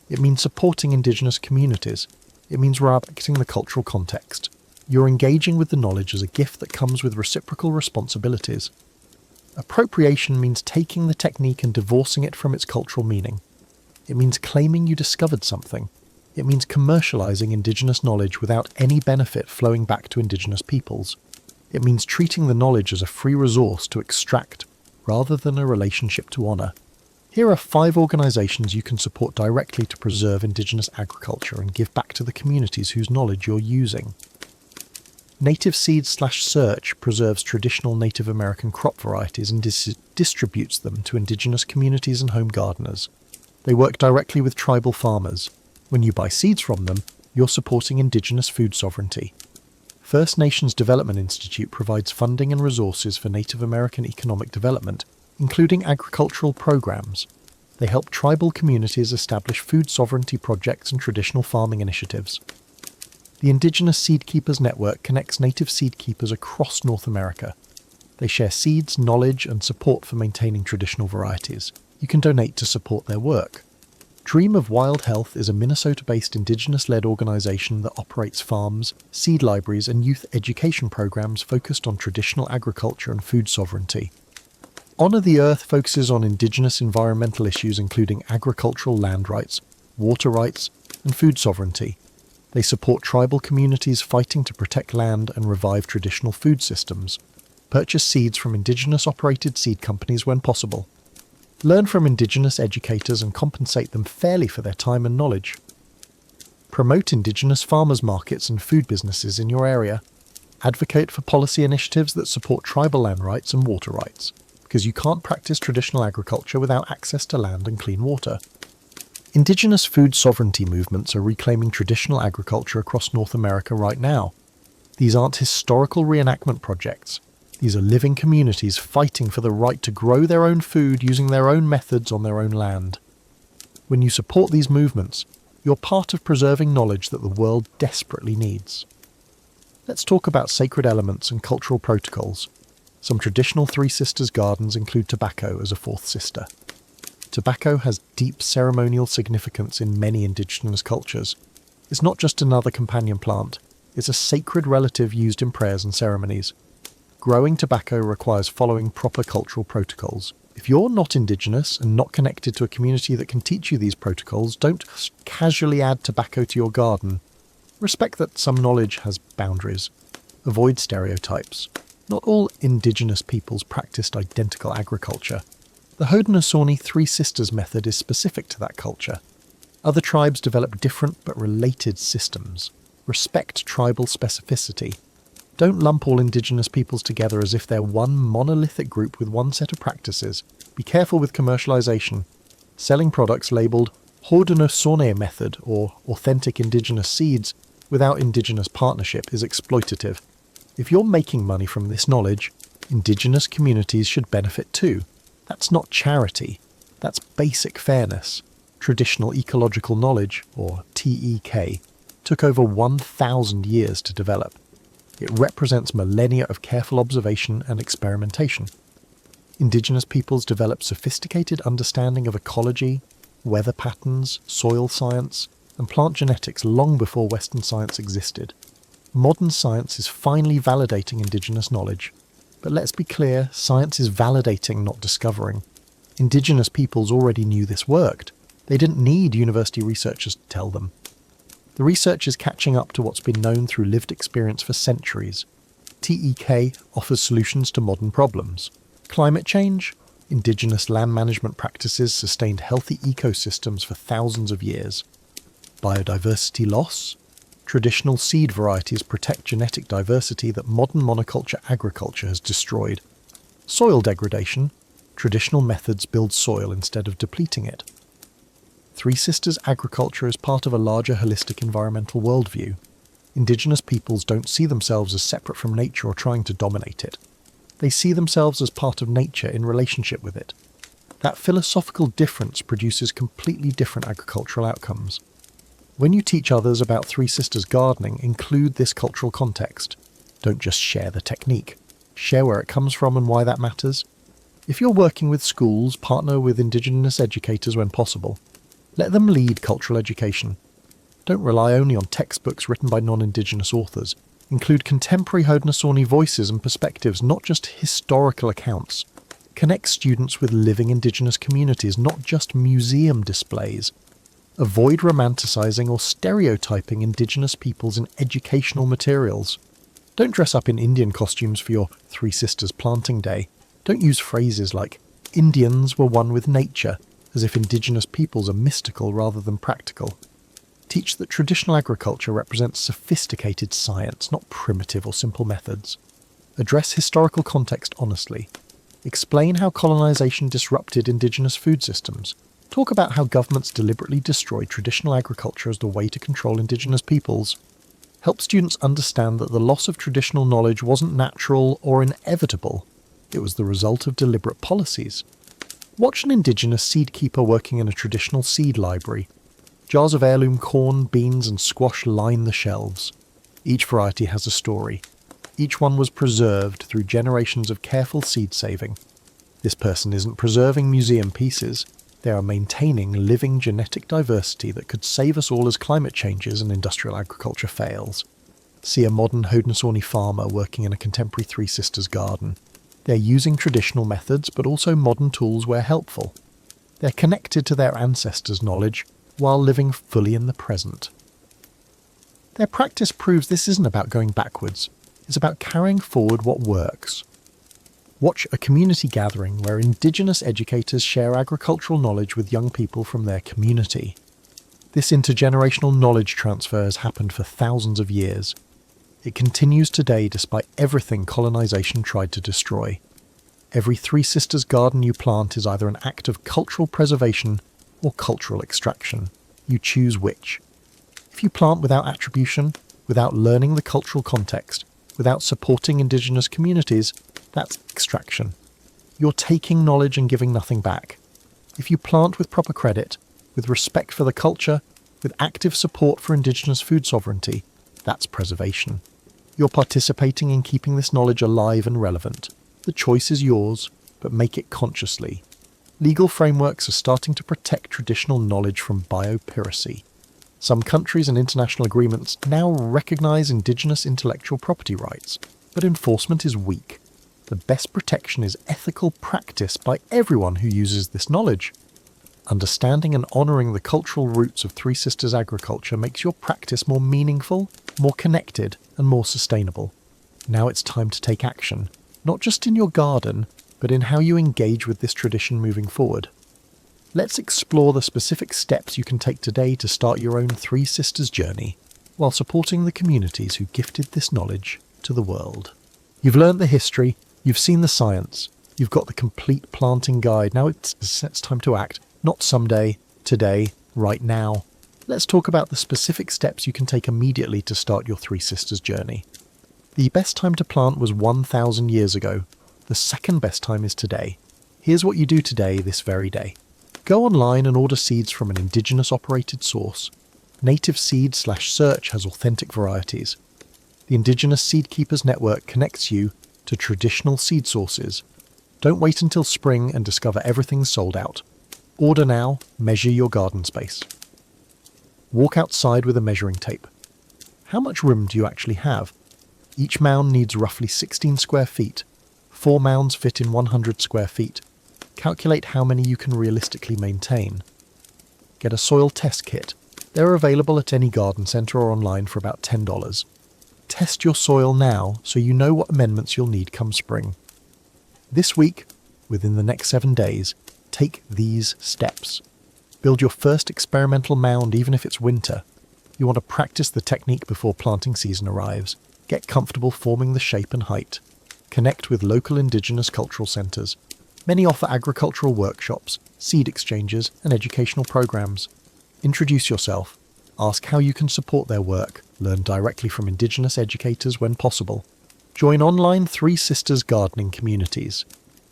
It means supporting indigenous communities. It means respecting the cultural context. You're engaging with the knowledge as a gift that comes with reciprocal responsibilities. Appropriation means taking the technique and divorcing it from its cultural meaning. It means claiming you discovered something. It means commercialising indigenous knowledge without any benefit flowing back to indigenous peoples. It means treating the knowledge as a free resource to extract, rather than a relationship to honour. Here are 5 organisations you can support directly to preserve indigenous agriculture and give back to the communities whose knowledge you're using. Native Seeds/Search preserves traditional Native American crop varieties and distributes them to indigenous communities and home gardeners. They work directly with tribal farmers. When you buy seeds from them, you're supporting indigenous food sovereignty. First Nations Development Institute provides funding and resources for Native American economic development, including agricultural programs. They help tribal communities establish food sovereignty projects and traditional farming initiatives. The Indigenous Seed Keepers Network connects native seed keepers across North America. They share seeds, knowledge, and support for maintaining traditional varieties. You can donate to support their work. Dream of Wild Health is a Minnesota-based Indigenous-led organisation that operates farms, seed libraries and youth education programs focused on traditional agriculture and food sovereignty. Honour the Earth focuses on Indigenous environmental issues including agricultural land rights, water rights and food sovereignty. They support tribal communities fighting to protect land and revive traditional food systems. Purchase seeds from Indigenous-operated seed companies when possible. Learn from Indigenous educators and compensate them fairly for their time and knowledge. Promote Indigenous farmers markets and food businesses in your area. Advocate for policy initiatives that support tribal land rights and water rights, because you can't practice traditional agriculture without access to land and clean water. Indigenous food sovereignty movements are reclaiming traditional agriculture across North America right now. These aren't historical reenactment projects. These are living communities fighting for the right to grow their own food using their own methods on their own land. When you support these movements, you're part of preserving knowledge that the world desperately needs. Let's talk about sacred elements and cultural protocols. Some traditional Three Sisters gardens include tobacco as a fourth sister. Tobacco has deep ceremonial significance in many indigenous cultures. It's not just another companion plant, it's a sacred relative used in prayers and ceremonies. Growing tobacco requires following proper cultural protocols. If you're not indigenous and not connected to a community that can teach you these protocols, don't casually add tobacco to your garden. Respect that some knowledge has boundaries. Avoid stereotypes. Not all indigenous peoples practiced identical agriculture. The Haudenosaunee Three Sisters method is specific to that culture. Other tribes develop different but related systems. Respect tribal specificity. Don't lump all indigenous peoples together as if they're one monolithic group with one set of practices. Be careful with commercialization. Selling products labelled Haudenosaunee method or authentic indigenous seeds without indigenous partnership is exploitative. If you're making money from this knowledge, indigenous communities should benefit too. That's not charity. That's basic fairness. Traditional ecological knowledge, or TEK, took over 1,000 years to develop. It represents millennia of careful observation and experimentation. Indigenous peoples developed sophisticated understanding of ecology, weather patterns, soil science, and plant genetics long before Western science existed. Modern science is finally validating indigenous knowledge. But let's be clear, science is validating, not discovering. Indigenous peoples already knew this worked. They didn't need university researchers to tell them. The research is catching up to what's been known through lived experience for centuries. TEK offers solutions to modern problems. Climate change? Indigenous land management practices sustained healthy ecosystems for thousands of years. Biodiversity loss? Traditional seed varieties protect genetic diversity that modern monoculture agriculture has destroyed. Soil degradation? Traditional methods build soil instead of depleting it. Three Sisters agriculture is part of a larger holistic environmental worldview. Indigenous peoples don't see themselves as separate from nature or trying to dominate it. They see themselves as part of nature in relationship with it. That philosophical difference produces completely different agricultural outcomes. When you teach others about Three Sisters gardening, include this cultural context. Don't just share the technique. Share where it comes from and why that matters. If you're working with schools, partner with indigenous educators when possible. Let them lead cultural education. Don't rely only on textbooks written by non-indigenous authors. Include contemporary Haudenosaunee voices and perspectives, not just historical accounts. Connect students with living indigenous communities, not just museum displays. Avoid romanticising or stereotyping indigenous peoples in educational materials. Don't dress up in Indian costumes for your Three Sisters planting day. Don't use phrases like, Indians were one with nature, as if indigenous peoples are mystical rather than practical. Teach that traditional agriculture represents sophisticated science, not primitive or simple methods. Address historical context honestly. Explain how colonisation disrupted indigenous food systems. Talk about how governments deliberately destroyed traditional agriculture as the way to control indigenous peoples. Help students understand that the loss of traditional knowledge wasn't natural or inevitable. It was the result of deliberate policies. Watch an indigenous seed keeper working in a traditional seed library. Jars of heirloom corn, beans and squash line the shelves. Each variety has a story. Each one was preserved through generations of careful seed saving. This person isn't preserving museum pieces. They are maintaining living genetic diversity that could save us all as climate changes and industrial agriculture fails. See a modern Haudenosaunee farmer working in a contemporary Three Sisters garden. They're using traditional methods but also modern tools where helpful. They're connected to their ancestors' knowledge while living fully in the present. Their practice proves this isn't about going backwards. It's about carrying forward what works. Watch a community gathering where indigenous educators share agricultural knowledge with young people from their community. This intergenerational knowledge transfer has happened for thousands of years. It continues today despite everything colonisation tried to destroy. Every Three Sisters garden you plant is either an act of cultural preservation or cultural extraction. You choose which. If you plant without attribution, without learning the cultural context, without supporting indigenous communities, that's extraction. You're taking knowledge and giving nothing back. If you plant with proper credit, with respect for the culture, with active support for indigenous food sovereignty, that's preservation. You're participating in keeping this knowledge alive and relevant. The choice is yours, but make it consciously. Legal frameworks are starting to protect traditional knowledge from biopiracy. Some countries and international agreements now recognise indigenous intellectual property rights, but enforcement is weak. The best protection is ethical practice by everyone who uses this knowledge. Understanding and honouring the cultural roots of Three Sisters agriculture makes your practice more meaningful, more connected, and more sustainable. Now it's time to take action, not just in your garden, but in how you engage with this tradition moving forward. Let's explore the specific steps you can take today to start your own Three Sisters journey, while supporting the communities who gifted this knowledge to the world. You've learned the history, you've seen the science, you've got the complete planting guide. Now it's time to act, not someday, today, right now. Let's talk about the specific steps you can take immediately to start your Three Sisters journey. The best time to plant was 1,000 years ago. The second best time is today. Here's what you do today, this very day. Go online and order seeds from an indigenous operated source. Native Seed/Search has authentic varieties. The Indigenous Seed Keepers Network connects you to traditional seed sources. Don't wait until spring and discover everything's sold out. Order now, measure your garden space. Walk outside with a measuring tape. How much room do you actually have? Each mound needs roughly 16 square feet. 4 mounds fit in 100 square feet. Calculate how many you can realistically maintain. Get a soil test kit. They're available at any garden centre or online for about $10. Test your soil now so you know what amendments you'll need come spring. This week, within the next 7 days, take these steps. Build your first experimental mound even if it's winter. You want to practice the technique before planting season arrives. Get comfortable forming the shape and height. Connect with local indigenous cultural centres. Many offer agricultural workshops, seed exchanges and educational programs. Introduce yourself, ask how you can support their work, learn directly from indigenous educators when possible. Join online Three Sisters gardening communities.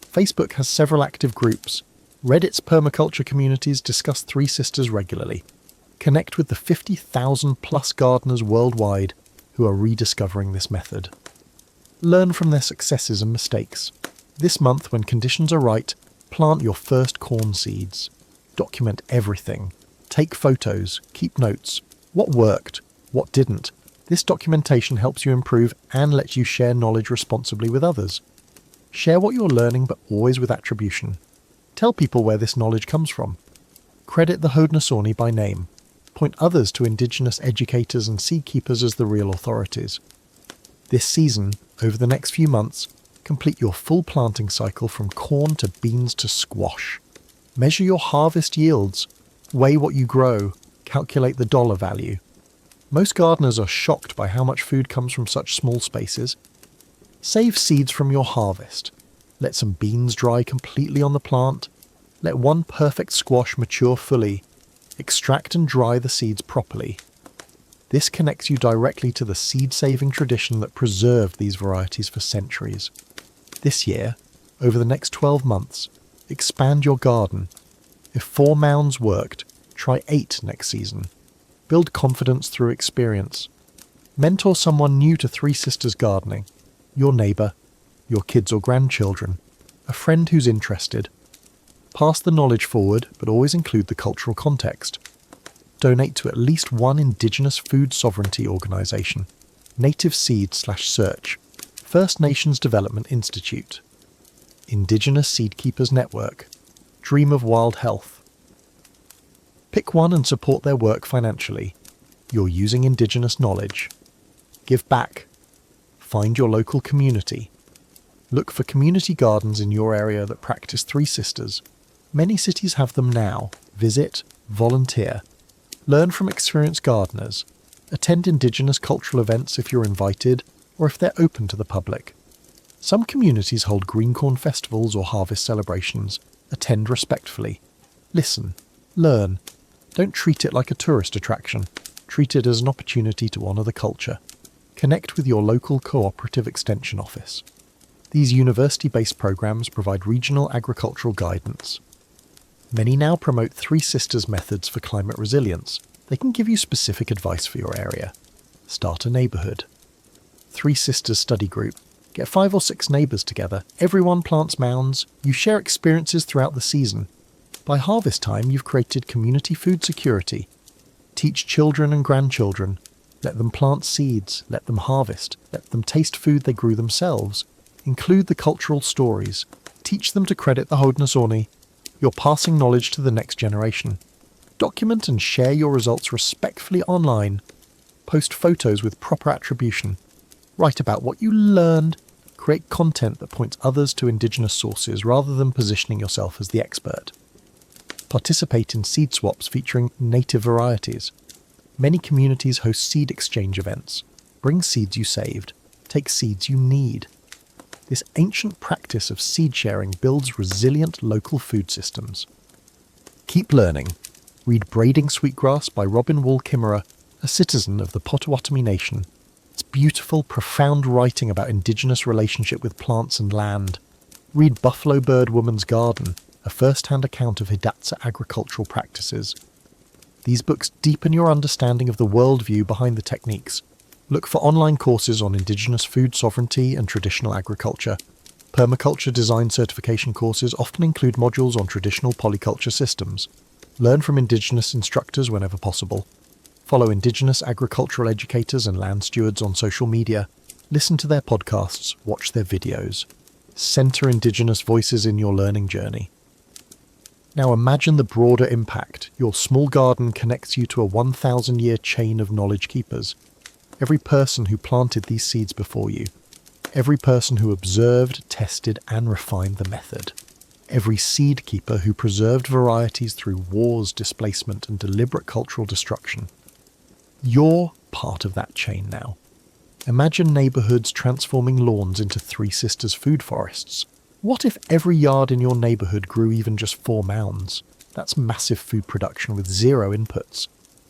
Facebook has several active groups. Reddit's permaculture communities discuss Three Sisters regularly. Connect with the 50,000 plus gardeners worldwide who are rediscovering this method. Learn from their successes and mistakes. This month, when conditions are right, plant your first corn seeds. Document everything. Take photos, keep notes. What worked? What didn't? This documentation helps you improve and lets you share knowledge responsibly with others. Share what you're learning, but always with attribution. Tell people where this knowledge comes from. Credit the Haudenosaunee by name. Point others to indigenous educators and seed keepers as the real authorities. This season, over the next few months, complete your full planting cycle from corn to beans to squash. Measure your harvest yields. Weigh what you grow. Calculate the dollar value. Most gardeners are shocked by how much food comes from such small spaces. Save seeds from your harvest. Let some beans dry completely on the plant. Let one perfect squash mature fully. Extract and dry the seeds properly. This connects you directly to the seed-saving tradition that preserved these varieties for centuries. This year, over the next 12 months, expand your garden. If 4 mounds worked, try 8 next season. Build confidence through experience. Mentor someone new to Three Sisters gardening. Your neighbour, your kids or grandchildren, a friend who's interested. Pass the knowledge forward, but always include the cultural context. Donate to at least one indigenous food sovereignty organisation. Native Seed/Search. First Nations Development Institute. Indigenous Seed Keepers Network. Dream of Wild Health. Pick one and support their work financially. You're using indigenous knowledge. Give back. Find your local community. Look for community gardens in your area that practice Three Sisters. Many cities have them now. Visit, volunteer. Learn from experienced gardeners. Attend indigenous cultural events if you're invited, or if they're open to the public. Some communities hold green corn festivals or harvest celebrations. Attend respectfully. Listen. Learn. Don't treat it like a tourist attraction. Treat it as an opportunity to honour the culture. Connect with your local cooperative extension office. These university-based programs provide regional agricultural guidance. Many now promote Three Sisters methods for climate resilience. They can give you specific advice for your area. Start a neighbourhood. Three Sisters study group. Get 5 or 6 neighbours together. Everyone plants mounds. You share experiences throughout the season. By harvest time, you've created community food security. Teach children and grandchildren. Let them plant seeds. Let them harvest. Let them taste food they grew themselves. Include the cultural stories. Teach them to credit the Haudenosaunee. You're passing knowledge to the next generation. Document and share your results respectfully online. Post photos with proper attribution. Write about what you learned. Create content that points others to indigenous sources rather than positioning yourself as the expert. Participate in seed swaps featuring native varieties. Many communities host seed exchange events. Bring seeds you saved. Take seeds you need. This ancient practice of seed sharing builds resilient local food systems. Keep learning. Read Braiding Sweetgrass by Robin Wall Kimmerer, a citizen of the Potawatomi Nation. It's beautiful, profound writing about indigenous relationship with plants and land. Read Buffalo Bird Woman's Garden, a first-hand account of Hidatsa agricultural practices. These books deepen your understanding of the worldview behind the techniques. Look for online courses on indigenous food sovereignty and traditional agriculture. Permaculture design certification courses often include modules on traditional polyculture systems. Learn from indigenous instructors whenever possible. Follow indigenous agricultural educators and land stewards on social media. Listen to their podcasts, watch their videos. Centre indigenous voices in your learning journey. Now imagine the broader impact. Your small garden connects you to a 1,000-year chain of knowledge keepers. Every person who planted these seeds before you. Every person who observed, tested, and refined the method. Every seed keeper who preserved varieties through wars, displacement, and deliberate cultural destruction. You're part of that chain now. Imagine neighbourhoods transforming lawns into Three Sisters food forests. What if every yard in your neighbourhood grew even just 4 mounds? That's massive food production with zero inputs.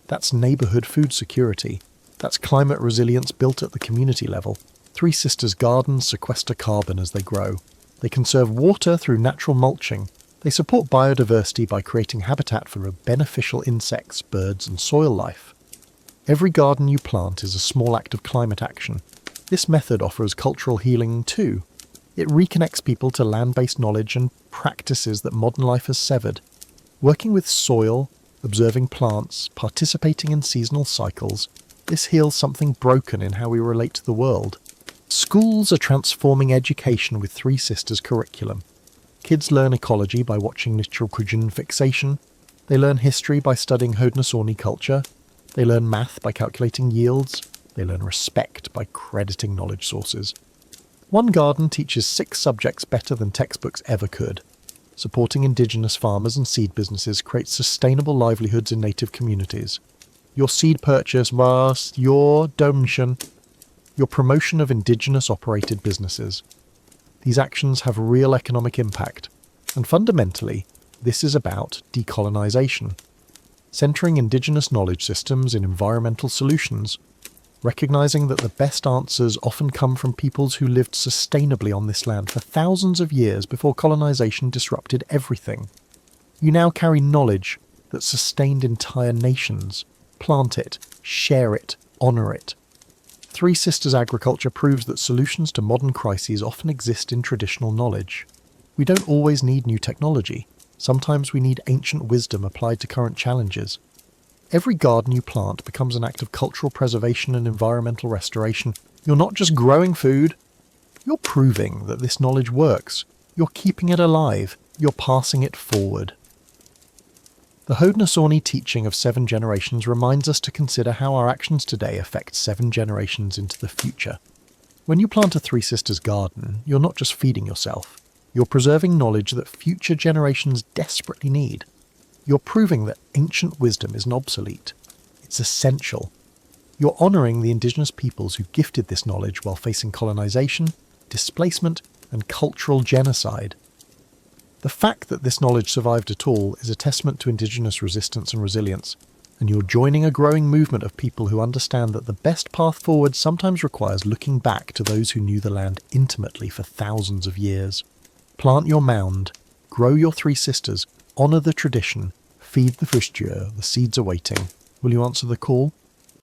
That's neighbourhood food security. That's climate resilience built at the community level. Three Sisters Gardens sequester carbon as they grow. They conserve water through natural mulching. They support biodiversity by creating habitat for beneficial insects, birds and soil life. Every garden you plant is a small act of climate action. This method offers cultural healing too. It reconnects people to land-based knowledge and practices that modern life has severed. Working with soil, observing plants, participating in seasonal cycles, this heals something broken in how we relate to the world. Schools are transforming education with Three Sisters curriculum. Kids learn ecology by watching nitrogen fixation. They learn history by studying Haudenosaunee culture. They learn math by calculating yields. They learn respect by crediting knowledge sources. One garden teaches 6 subjects better than textbooks ever could. Supporting indigenous farmers and seed businesses creates sustainable livelihoods in native communities. Your seed purchase was your donation, your promotion of indigenous operated businesses. These actions have real economic impact, and fundamentally, this is about decolonisation. Centering indigenous knowledge systems in environmental solutions, recognising that the best answers often come from peoples who lived sustainably on this land for thousands of years before colonisation disrupted everything. You now carry knowledge that sustained entire nations. Plant it, share it, honour it. Three Sisters agriculture proves that solutions to modern crises often exist in traditional knowledge. We don't always need new technology. Sometimes we need ancient wisdom applied to current challenges. Every garden you plant becomes an act of cultural preservation and environmental restoration. You're not just growing food, you're proving that this knowledge works. You're keeping it alive. You're passing it forward. The Haudenosaunee teaching of 7 generations reminds us to consider how our actions today affect 7 generations into the future. When you plant a Three Sisters garden, you're not just feeding yourself. You're preserving knowledge that future generations desperately need. You're proving that ancient wisdom isn't obsolete. It's essential. You're honouring the indigenous peoples who gifted this knowledge while facing colonisation, displacement, and cultural genocide. The fact that this knowledge survived at all is a testament to indigenous resistance and resilience, and you're joining a growing movement of people who understand that the best path forward sometimes requires looking back to those who knew the land intimately for thousands of years. Plant your mound, grow your Three Sisters, honour the tradition, feed the future, the seeds are waiting. Will you answer the call?